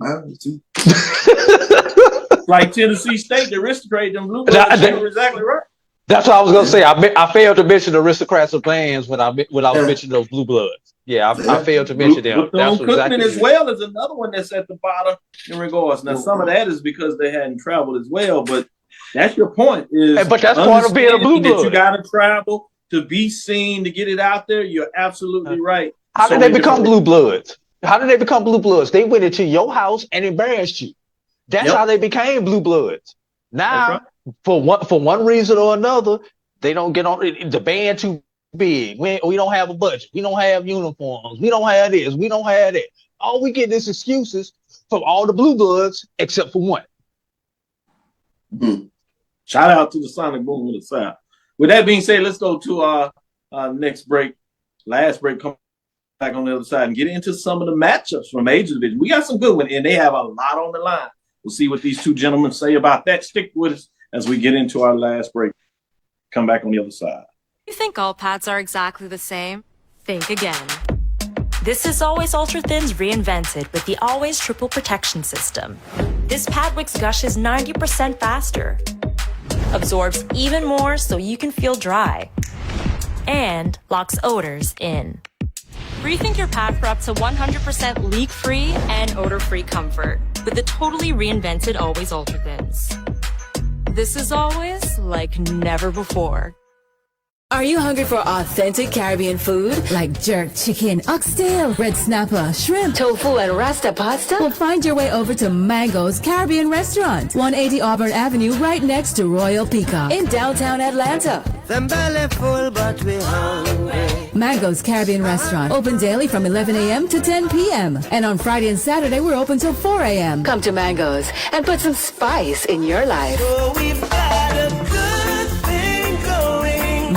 Like Tennessee State, the aristocrat, them blue bloods, they were exactly right. That's what I was gonna say. I failed to mention the aristocrats of bands when I was mentioning those blue bloods. Yeah, I failed to mention them. That's exactly as well as another one that's at the bottom in regards. Now, some of that is because they hadn't traveled as well, but that's your point. But that's part of being a blue blood. You got to travel to be seen, to get it out there. You're absolutely right. How did they become blue bloods? How did they become blue bloods? They went into your house and embarrassed you. That's how they became blue bloods. Now, for one reason or another, they don't get on the band too big. We don't have a budget. We don't have uniforms. We don't have this. We don't have that. All we get is excuses from all the blue bloods except for one. Shout out to the Sonic Boom of the South. With that being said, let's go to our next break. Last break. Come back on the other side and get into some of the matchups from Major Division. We got some good ones, and they have a lot on the line. We'll see what these two gentlemen say about that. Stick with us as we get into our last break. Come back on the other side. You think all pads are exactly the same? Think again. This is Always Ultra Thins reinvented with the Always Triple Protection System. This pad wicks gushes 90% faster, absorbs even more so you can feel dry, and locks odors in. Rethink your pad for up to 100% leak-free and odor-free comfort with the totally reinvented Always Ultra Thins. This is always like never before. Are you hungry for authentic Caribbean food like jerk chicken, oxtail, red snapper, shrimp, tofu, and rasta pasta? Well, find your way over to Mango's Caribbean Restaurant, 180 Auburn Avenue, right next to Royal Peacock in downtown Atlanta. Them belly full, but we hungry. Mango's Caribbean Restaurant, open daily from 11 a.m. to 10 p.m. And on Friday and Saturday, we're open till 4 a.m. Come to Mango's and put some spice in your life. So we've got a good thing going.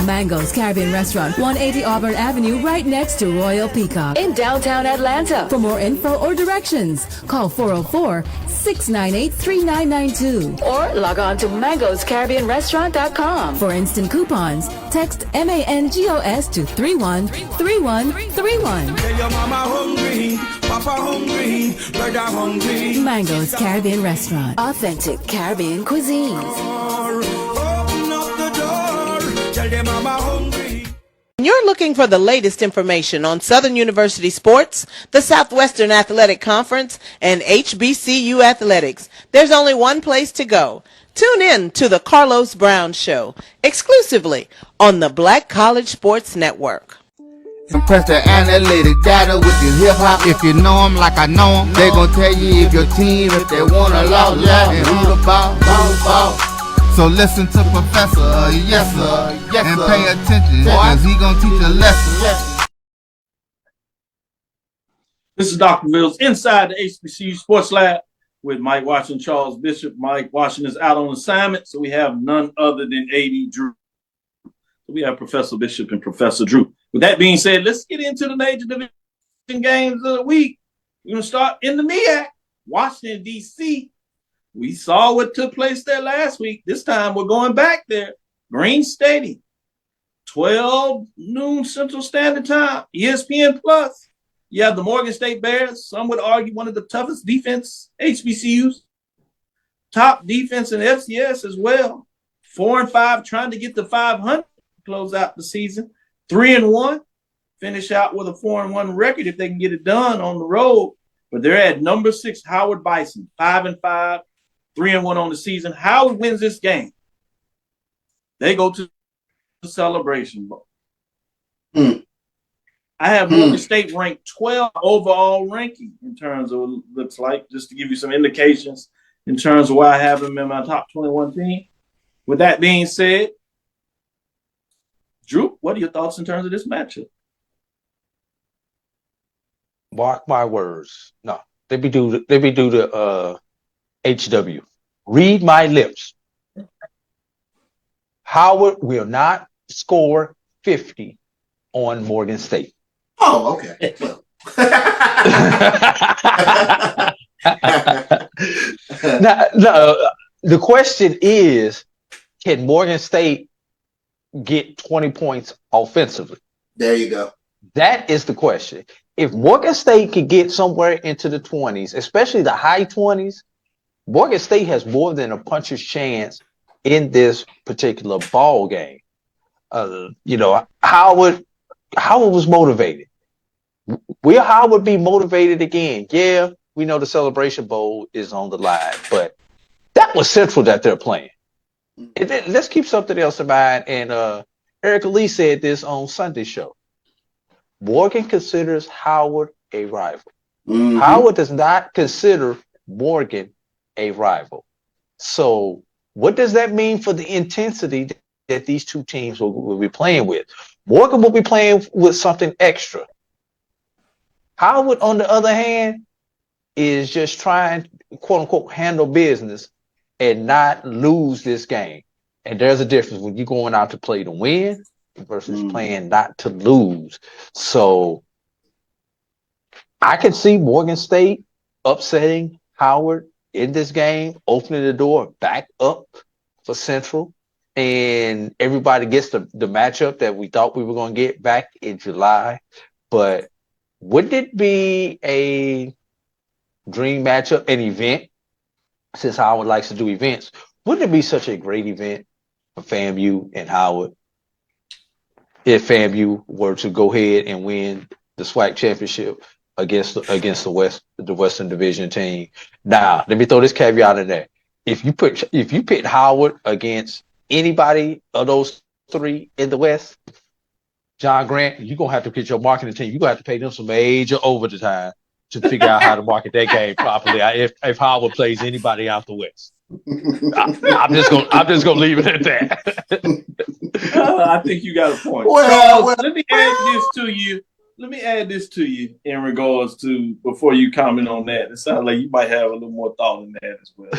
Mango's Caribbean Restaurant, 180 Auburn Avenue, right next to Royal Peacock in downtown Atlanta. For more info or directions, call 404-698-3992 or log on to mangoscaribbeanrestaurant.com. For instant coupons, text MANGOS to 313131. Tell your mama hungry, papa hungry, brother hungry. Mango's Caribbean Restaurant, authentic Caribbean cuisines. When you're looking for the latest information on Southern University sports, the Southwestern Athletic Conference, and HBCU athletics, there's only one place to go. Tune in to the Carlos Brown Show, exclusively on the Black College Sports Network. Compress the analytic data with your hip-hop. If you know them like I know them, they gon' tell you if your team, if they want a law, and who the ball. So listen to Professor, yes sir, and pay attention, cause he gon' teach a lesson. This is Dr. Bills inside the HBCU Sports Lab with Mike Washington, Charles Bishop. Mike Washington is out on assignment, so we have none other than AD Drew. So we have Professor Bishop and Professor Drew. With that being said, let's get into the major division games of the week. We're going to start in the MEAC, Washington, D.C. We saw what took place there last week. This time we're going back there. Green Stadium, 12 noon Central Standard Time, ESPN Plus. You have the Morgan State Bears. Some would argue one of the toughest defense HBCUs. Top defense in FCS as well. 4-5, trying to get to 500 to close out the season. 3-1, finish out with a 4-1 record if they can get it done on the road. But they're at number 6, Howard Bison, 5-5, 3-1 on the season. Howard wins this game. They go to the Celebration Bowl. I have Morgan State ranked 12 overall ranking in terms of what it looks like, just to give you some indications in terms of why I have them in my top 21 team. With that being said, Drew, what are your thoughts in terms of this matchup? Mark my words. No, let me do the HW. Read my lips. Howard will not score 50 on Morgan State. Oh, okay. Now, the question is, can Morgan State get 20 points offensively? There you go. That is the question. If Morgan State could get somewhere into the 20s, especially the high 20s, Morgan State has more than a puncher's chance in this particular ball game. Howard was motivated. Will Howard be motivated again? Yeah, we know the Celebration Bowl is on the line, but that was Central that they're playing. Let's keep something else in mind. And Erica Lee said this on Sunday's show. Morgan considers Howard a rival. Howard does not consider Morgan a rival. So what does that mean for the intensity that these two teams will be playing with? Morgan will be playing with something extra. Howard, on the other hand, is just trying, quote unquote, handle business and not lose this game. And there's a difference when you're going out to play to win versus playing not to lose. So I can see Morgan State upsetting Howard in this game, opening the door back up for Central, and everybody gets the matchup that we thought we were going to get back in July. But wouldn't it be a dream matchup, an event, since Howard likes to do events? Wouldn't it be such a great event for FAMU and Howard if FAMU were to go ahead and win the SWAC championship against the Western Division team? Now, let me throw this caveat in there. If you pit Howard against anybody of those three in the West, John Grant, you're going to have to get your marketing team. You're going to have to pay them some major overtime to figure out how to market that game properly. If Howard plays anybody out the West, I'm just gonna leave it at that. I think you got a point. Well, Charles, let me add this to you in regards to, before you comment on that. It sounds like you might have a little more thought in that as well.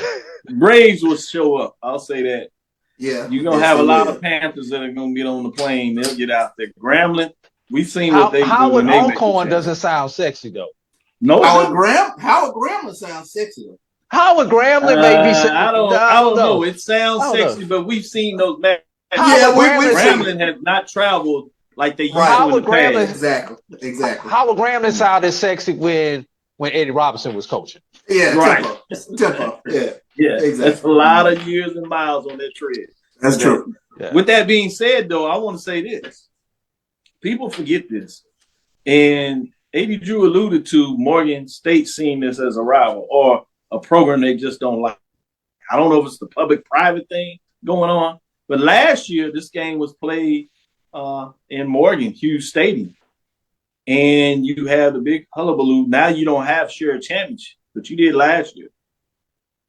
Braves will show up. I'll say that. Yeah. You're going to have a lot of Panthers that are going to get on the plane. They'll get out there. Grambling, we've seen what they do. Howard Alcorn doesn't sound sexy, though. No, Howard Grambling sounds sexy, though. Howard Grambling may be sexy. I don't know. It sounds sexy, but we've seen those matches. Grambling has not traveled like they used to in the past. Exactly. Howard Grambling sounded sexy when Eddie Robinson was coaching. Yeah, right. Tempo. Yeah, exactly. That's a lot of years and miles on that tread. That's true. Yeah. With that being said, though, I want to say this. People forget this. And AD Drew alluded to Morgan State seeing this as a rival or a program they just don't like. I don't know if it's the public-private thing going on, but last year this game was played in Morgan, Hughes Stadium. And you have the big hullabaloo. Now you don't have shared championship, but you did last year.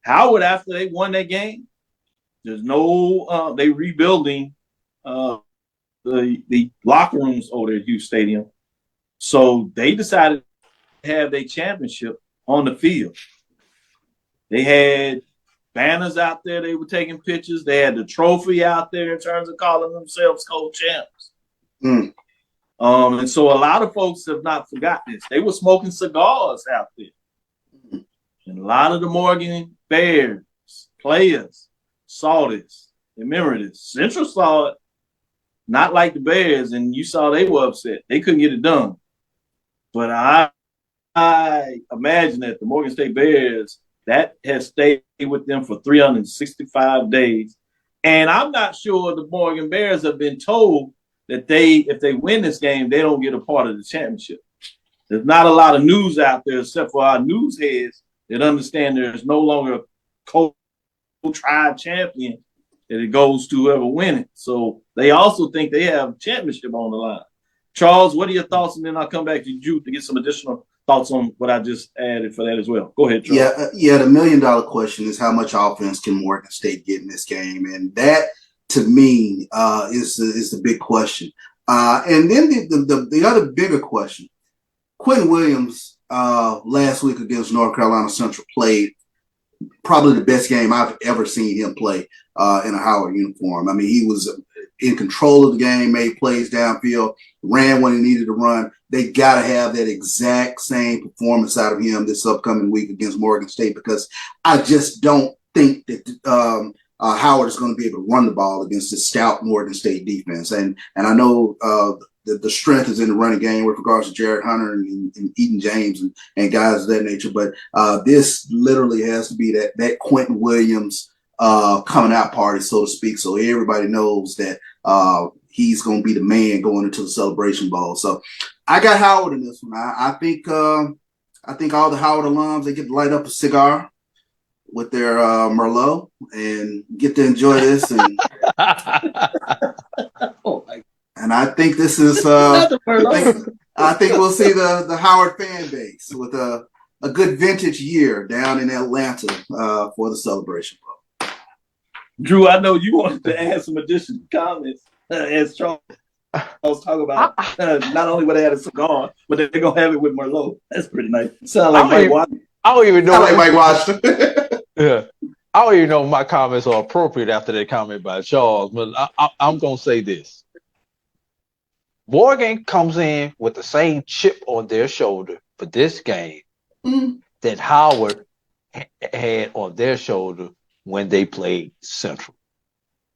Howard, after they won that game, there's no they rebuilding the locker rooms over there at Hughes Stadium. So they decided to have their championship on the field. They had banners out there. They were taking pictures. They had the trophy out there in terms of calling themselves co-champs. And so a lot of folks have not forgotten this. They were smoking cigars out there. And a lot of the Morgan Bears players saw this. Remember this. Central saw it, not like the Bears, and you saw they were upset. They couldn't get it done. But I imagine that the Morgan State Bears, that has stayed with them for 365 days. And I'm not sure the Morgan Bears have been told that if they win this game, they don't get a part of the championship. There's not a lot of news out there except for our news heads that understand there's no longer a co-tribe champion, that it goes to whoever wins it. So they also think they have championship on the line. Charles, what are your thoughts? And then I'll come back to you to get some additional thoughts on what I just added for that as well. Go ahead, Charles. Yeah. The $1 million question is how much offense can Morgan State get in this game? And that, to me, is the big question. And then the other bigger question, Quentin Williams last week against North Carolina Central played probably the best game I've ever seen him play in a Howard uniform. I mean, he was in control of the game, made plays downfield, ran when he needed to run. They got to have that exact same performance out of him this upcoming week against Morgan State, because I just don't think that Howard is going to be able to run the ball against the stout Morgan State defense. And I know the strength is in the running game with regards to Jared Hunter and Eaton James and guys of that nature. But this literally has to be that Quentin Williams coming out party, so to speak. So everybody knows that he's going to be the man going into the Celebration Bowl. So I got Howard in this one. I think all the Howard alums, they get to light up a cigar with their Merlot and get to enjoy this. And and I think this is I think we'll see the Howard fan base with a good vintage year down in Atlanta for the Celebration Bowl. Drew, I know you wanted to add some additional comments as Charles was talking about. Not only will they have a cigar, but they're gonna have it with Merlot. That's pretty nice. Sound like Mike Washington. I don't even know. Like Mike Washington. Yeah, I don't even know if my comments are appropriate after that comment by Charles, but I'm gonna say this: Morgan comes in with the same chip on their shoulder for this game that Howard had on their shoulder when they played Central.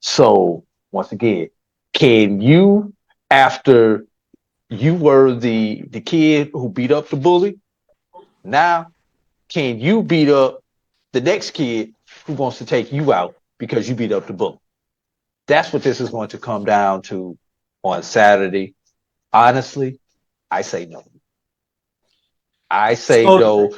So once again, can you, after you were the kid who beat up the bully, now can you beat up the next kid who wants to take you out because you beat up the bully? That's what this is going to come down to on Saturday. Honestly, I say no. I say no.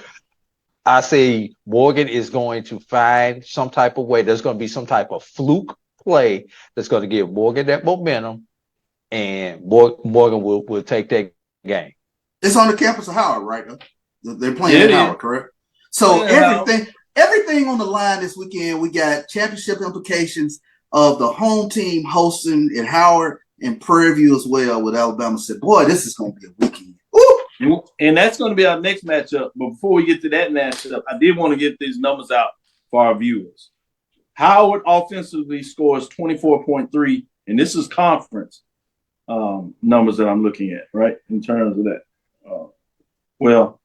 I say Morgan is going to find some type of way. There's going to be some type of fluke play that's going to give Morgan that momentum, and Morgan will take that game. It's on the campus of Howard, right? They're playing in Howard, correct? So everything on the line this weekend. We got championship implications of the home team hosting in Howard and Prairie View as well with Alabama. Said, boy, this is going to be a weekend. Ooh. And that's going to be our next matchup. But before we get to that matchup, I did want to get these numbers out for our viewers. Howard offensively scores 24.3, and this is conference numbers that I'm looking at, right, in terms of that. Well,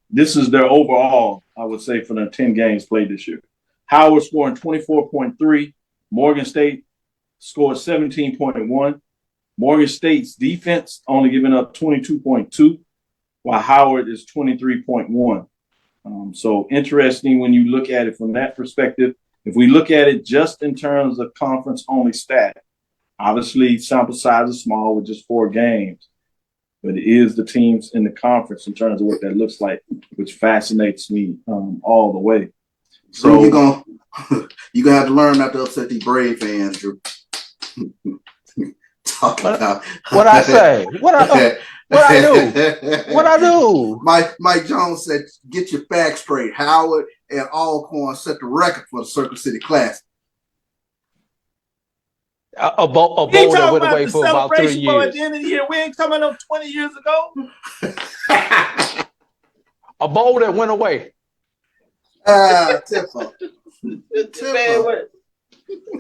this is their overall, I would say, for the 10 games played this year. Howard scoring 24.3. Morgan State scored 17.1. Morgan State's defense only giving up 22.2, while Howard is 23.1. So interesting when you look at it from that perspective. If we look at it just in terms of conference-only stat, obviously sample size is small with just 4 games, but it is the teams in the conference in terms of what that looks like, which fascinates me all the way. So you're gonna have to learn not to upset these Brave fans, Drew. Talk about what I say. What I do. What I do. Mike Jones said, "Get your facts straight." Howard and Alcorn set the record for the Circle City Classic. A bowl that went away for about 3 years. At the end of the year, we ain't coming up 20 years ago. A bowl that went away. Tifo.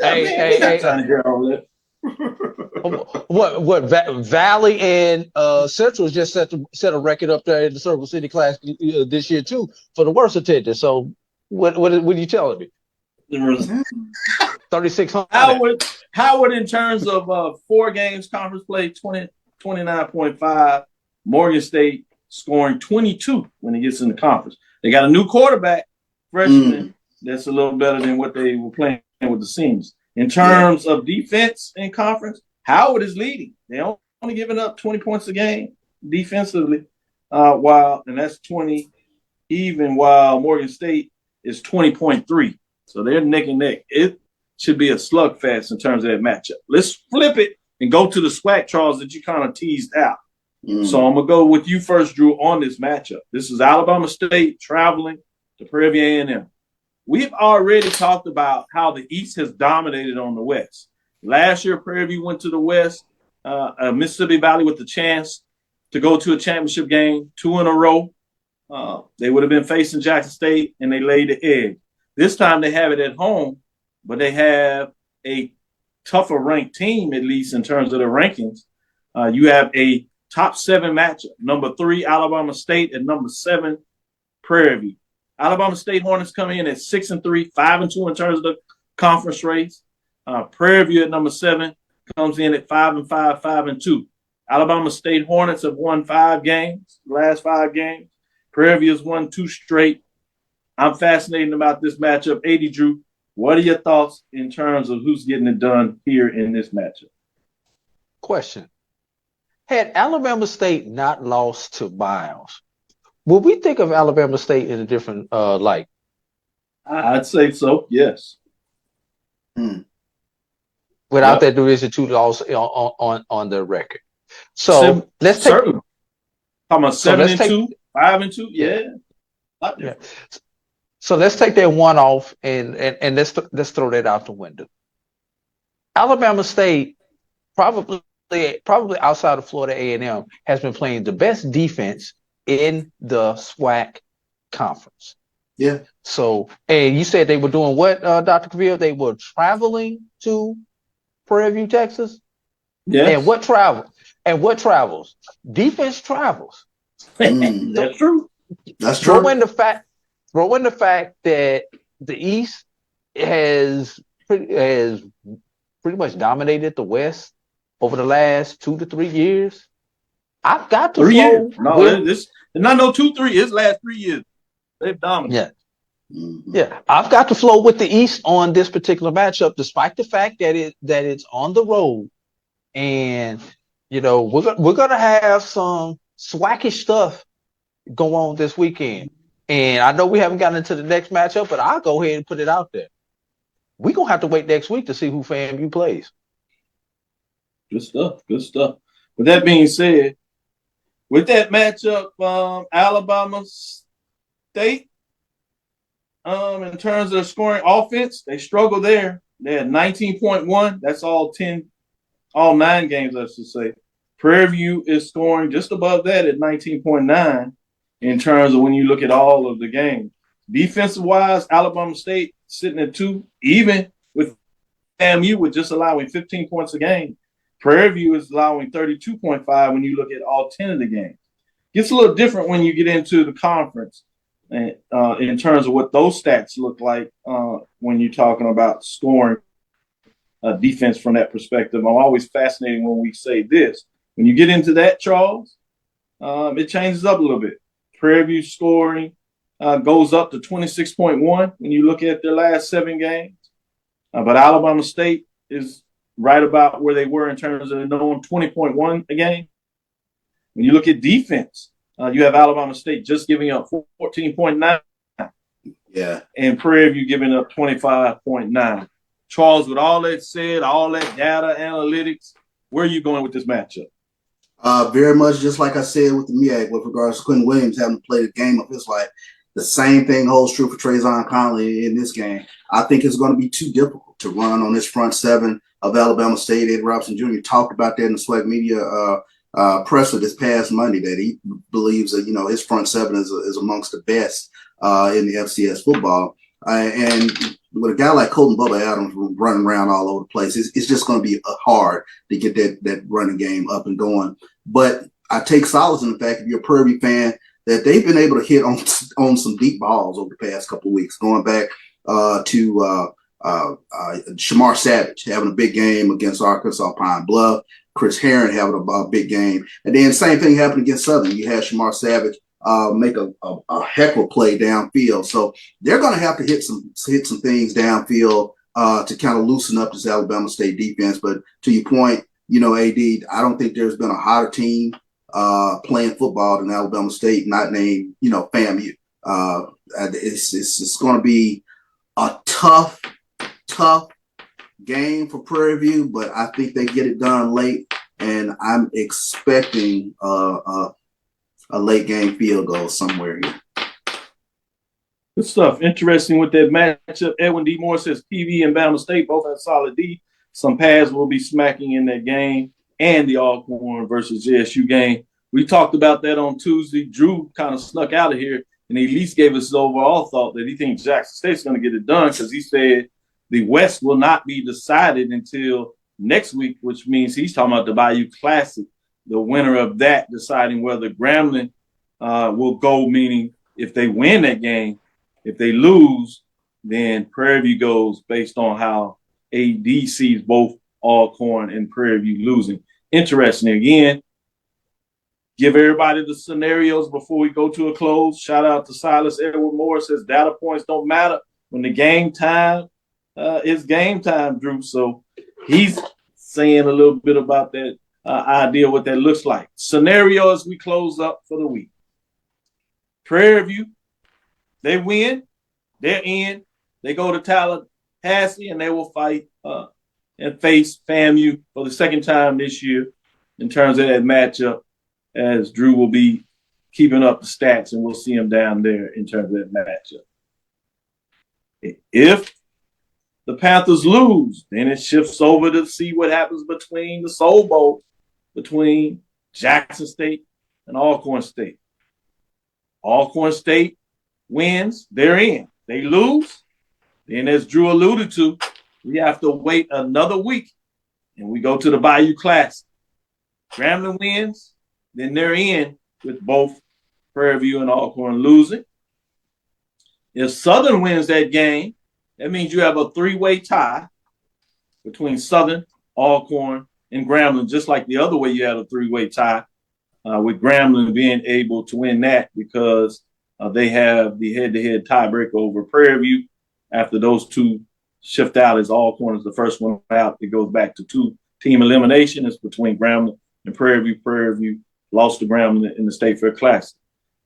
Hey. What Valley and Central just set a record up there in the Circle City Class this year too for the worst attendance. So what are you telling me? 3,600. Howard in terms of 4 games conference play, 29.5. Morgan State scoring 22 when he gets in the conference. They got a new quarterback, freshman, that's a little better than what they were playing with the seniors. In terms of defense in conference, Howard is leading. They're only giving up 20 points a game defensively, and that's 20 even, while Morgan State is 20.3. So they're neck and neck. It should be a slugfest in terms of that matchup. Let's flip it and go to the SWAC, Charles, that you kind of teased out. So I'm going to go with you first, Drew, on this matchup. This is Alabama State traveling to Prairie View A&M. We've already talked about how the East has dominated on the West. Last year, Prairie View went to the West. Mississippi Valley with the chance to go to a championship game 2 in a row. They would have been facing Jackson State, and they laid the egg. This time they have it at home, but they have a tougher ranked team, at least in terms of the rankings. You have a top 7 matchup. Number 3, Alabama State, and number 7, Prairie View. Alabama State Hornets come in at 6-3, 5-2 in terms of the conference race. Prairie View at number 7 comes in at 5-5, 5-2. Alabama State Hornets have won 5 games, last 5 games. Prairie View has won 2 straight. I'm fascinated about this matchup. AD Drew, what are your thoughts in terms of who's getting it done here in this matchup? Question. Had Alabama State not lost to Miles, would we think of Alabama State in a different light? I'd say so, yes. Without that Division II loss on the record. So let's take talking about 7-2, 5-2, yeah. So let's take that one off and let's throw that out the window. Alabama State probably outside of Florida A&M has been playing the best defense in the SWAC conference. Yeah. So, and you said they were doing what, Dr. Cavil? They were traveling to Prairie View, Texas? Yeah. And what travels? Defense travels. That's true. That's true. Throw in the fact that the East has pretty much dominated the West over the last 2 to 3 years. I've got to 3 years. No, it's not no 2, 3. It's last 3 years. They've dominated. Yeah. I've got to flow with the East on this particular matchup, despite the fact that it's on the road, and we're gonna have some swackish stuff go on this weekend. And I know we haven't gotten into the next matchup, but I'll go ahead and put it out there. we're going to have to wait next week to see who FAMU plays. Good stuff. Good stuff. With that being said, with that matchup, Alabama State, in terms of scoring offense, they struggle there. They had 19.1. That's all 9 games, I should say. Prairie View is scoring just above that at 19.9 in terms of when you look at all of the games. Defensive-wise, Alabama State sitting at 2, even with FAMU with just allowing 15 points a game. Prairie View is allowing 32.5 when you look at all 10 of the games. Gets a little different when you get into the conference and in terms of what those stats look like when you're talking about scoring defense from that perspective. I'm always fascinated when we say this. When you get into that, Charles, it changes up a little bit. Prairie View scoring goes up to 26.1 when you look at their last 7 games. But Alabama State is right about where they were in terms of knowing 20.1 a game. When you look at defense, you have Alabama State just giving up 14.9. Yeah. And Prairie View giving up 25.9. Charles, with all that said, all that data analytics, where are you going with this matchup? Very much just like I said with the MEAC with regards to Quentin Williams having to play the game of his life. The same thing holds true for Trayvon Conley in this game. I think it's going to be too difficult to run on this front 7 of Alabama State. Ed Robinson Jr. talked about that in the SWAC media presser this past Monday, that he believes that, his front 7 is amongst the best in the FCS football. And with a guy like Colton Bubba Adams running around all over the place, it's just going to be hard to get that running game up and going. But I take solace in the fact, if you're a Prairie View fan, that they've been able to hit on some deep balls over the past couple of weeks, going back to Shamar Savage having a big game against Arkansas Pine Bluff, Chris Herron having a big game. And then same thing happened against Southern. You had Shamar Savage make a heck of a play downfield. So they're going to have to hit some things downfield to kind of loosen up this Alabama State defense. But to your point, AD, I don't think there's been a hotter team playing football than Alabama State, not named, FAMU. It's going to be a tough game for Prairie View, but I think they get it done late, and I'm expecting a late game field goal somewhere here. Good stuff. Interesting with that matchup. Edwin D. Moore says PV and Bama State both have solid D. Some pads will be smacking in that game, and the Alcorn versus JSU game. We talked about that on Tuesday. Drew kind of snuck out of here and at least gave us his overall thought that he thinks Jackson State's going to get it done, because he said the West will not be decided until next week, which means he's talking about the Bayou Classic, the winner of that deciding whether Grambling will go, meaning if they win that game. If they lose, then Prairie View goes based on how AD sees both Alcorn and Prairie View losing. Interesting. Again, give everybody the scenarios before we go to a close. Shout out to Silas Edward Moore, says data points don't matter when the game time is game time, Drew. So he's saying a little bit about that idea, what that looks like. Scenario as we close up for the week. Prairie View, they win, they're in. They go to Tallahassee and they will fight and face FAMU for the second time this year in terms of that matchup, as Drew will be keeping up the stats and we'll see him down there in terms of that matchup. If the Panthers lose, then it shifts over to see what happens between the Soul Bowl, between Jackson State and Alcorn State. Alcorn State wins, they're in. They lose, then as Drew alluded to, we have to wait another week and we go to the Bayou Classic. Grambling wins, then they're in with both Prairie View and Alcorn losing. If Southern wins that game, that means you have a 3-way tie between Southern, Alcorn, and Grambling, just like the other way you had a 3-way tie, with Grambling being able to win that because they have the head-to-head tiebreaker over Prairie View. After those two shift out, as Alcorn is the first one out, it goes back to 2-team elimination. It's between Grambling and Prairie View. Prairie View lost to Grambling in the State Fair Classic.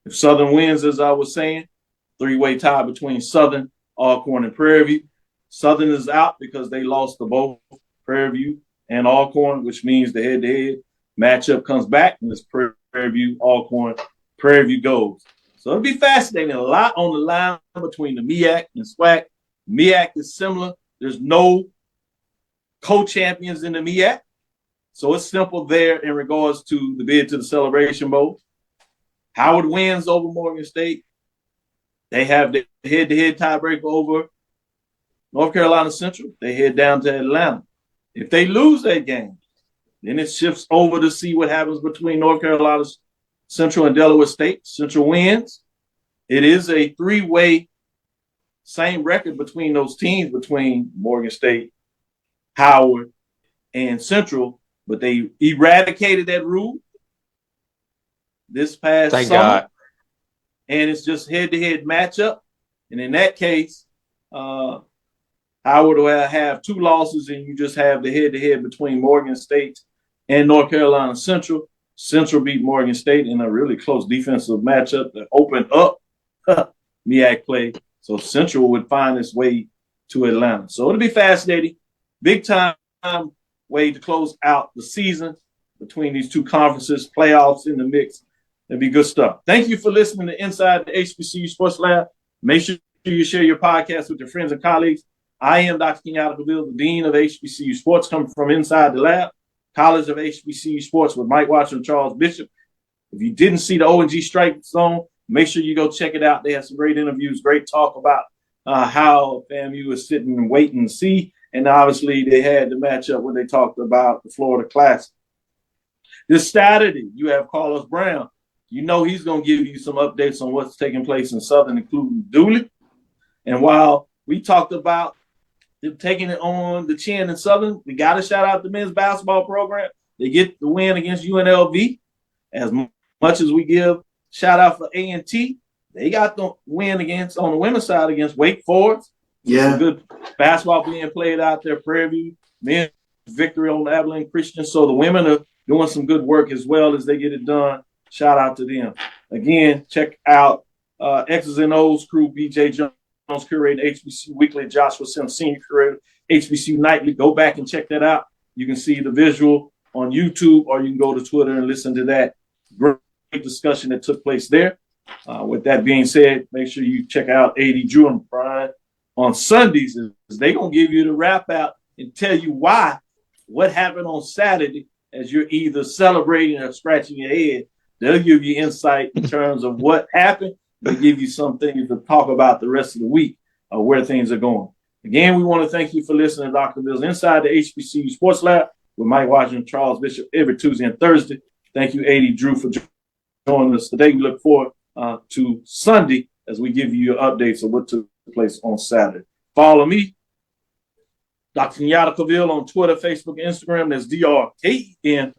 If Southern wins, as I was saying, 3-way tie between Southern, Alcorn, and Prairie View. Southern is out because they lost to both Prairie View and Alcorn, which means the head-to-head matchup comes back, and it's Prairie View, Alcorn, Prairie View goes. So it'll be fascinating. A lot on the line between the MEAC and SWAC. MEAC is similar. There's no co-champions in the MEAC. So it's simple there in regards to the bid to the Celebration Bowl. Howard wins over Morgan State. They have the head-to-head tiebreaker over North Carolina Central. They head down to Atlanta. If they lose that game, then it shifts over to see what happens between North Carolina Central and Delaware State. Central wins. It is a three-way same record between those teams, between Morgan State, Howard, and Central, but they eradicated that rule this past Thank summer. God. And it's just head-to-head matchup. And in that case, Howard will have two losses, and you just have the head-to-head between Morgan State and North Carolina Central. Central beat Morgan State in a really close defensive matchup that opened up MEAC play. So Central would find its way to Atlanta. So it'll be fascinating. Big time way to close out the season between these two conferences, playoffs in the mix. It'll be good stuff. Thank you for listening to Inside the HBCU Sports Lab. Make sure you share your podcast with your friends and colleagues. I am Dr. Kenyatta Cavil, the Dean of HBCU Sports, coming from inside the lab, College of HBCU Sports with Mike Watson and Charles Bishop. If you didn't see the O&G Strike Zone, make sure you go check it out. They have some great interviews, great talk about how FAMU is sitting and waiting to see. And obviously they had the matchup when they talked about the Florida Classic. This Saturday, you have Carlos Brown. You know he's going to give you some updates on what's taking place in Southern, including Dooley. And while we talked about them taking it on the chin in Southern, we got to shout out the men's basketball program. They get the win against UNLV. As much as we give shout out for A&T, they got the win against on the women's side against Wake Forest. Yeah. Some good basketball being played out there, Prairie View. Men's victory on Abilene Christian. So the women are doing some good work as well as they get it done. Shout out to them. Again, check out X's and O's crew, BJ Jones, curated HBCU Weekly, Joshua Sims, Senior curator, HBCU Nightly. Go back and check that out. You can see the visual on YouTube, or you can go to Twitter and listen to that great discussion that took place there. With that being said, make sure you check out AD Drew and Brian on Sundays. They're going to give you the wrap out and tell you what happened on Saturday as you're either celebrating or scratching your head. They'll give you insight in terms of what happened. They'll give you some things to talk about the rest of the week, where things are going. Again, we want to thank you for listening to Dr. Bill's Inside the HBCU Sports Lab with Mike Washington and Charles Bishop every Tuesday and Thursday. Thank you, AD Drew, for joining us today. We look forward to Sunday as we give you updates of what took place on Saturday. Follow me, Dr. Kenyatta Cavil, on Twitter, Facebook, and Instagram. That's DrKenyattaCavil.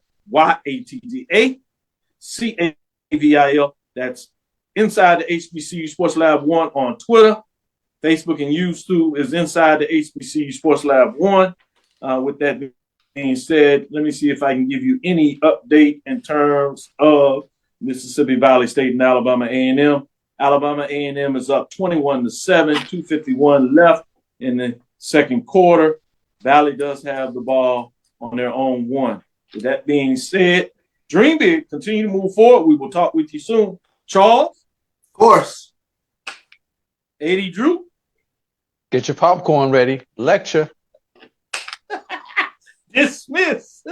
That's Inside the HBCU Sports Lab 1 on Twitter. Facebook and YouTube is Inside the HBCU Sports Lab 1. With that being said, let me see if I can give you any update in terms of Mississippi Valley State and Alabama A&M. Alabama A&M is up 21-7, 2:51 left in the second quarter. Valley does have the ball on their own one. With that being said, dream big, continue to move forward. We will talk with you soon. Charles? Of course. AD Drew? Get your popcorn ready. Lecture. Dismiss.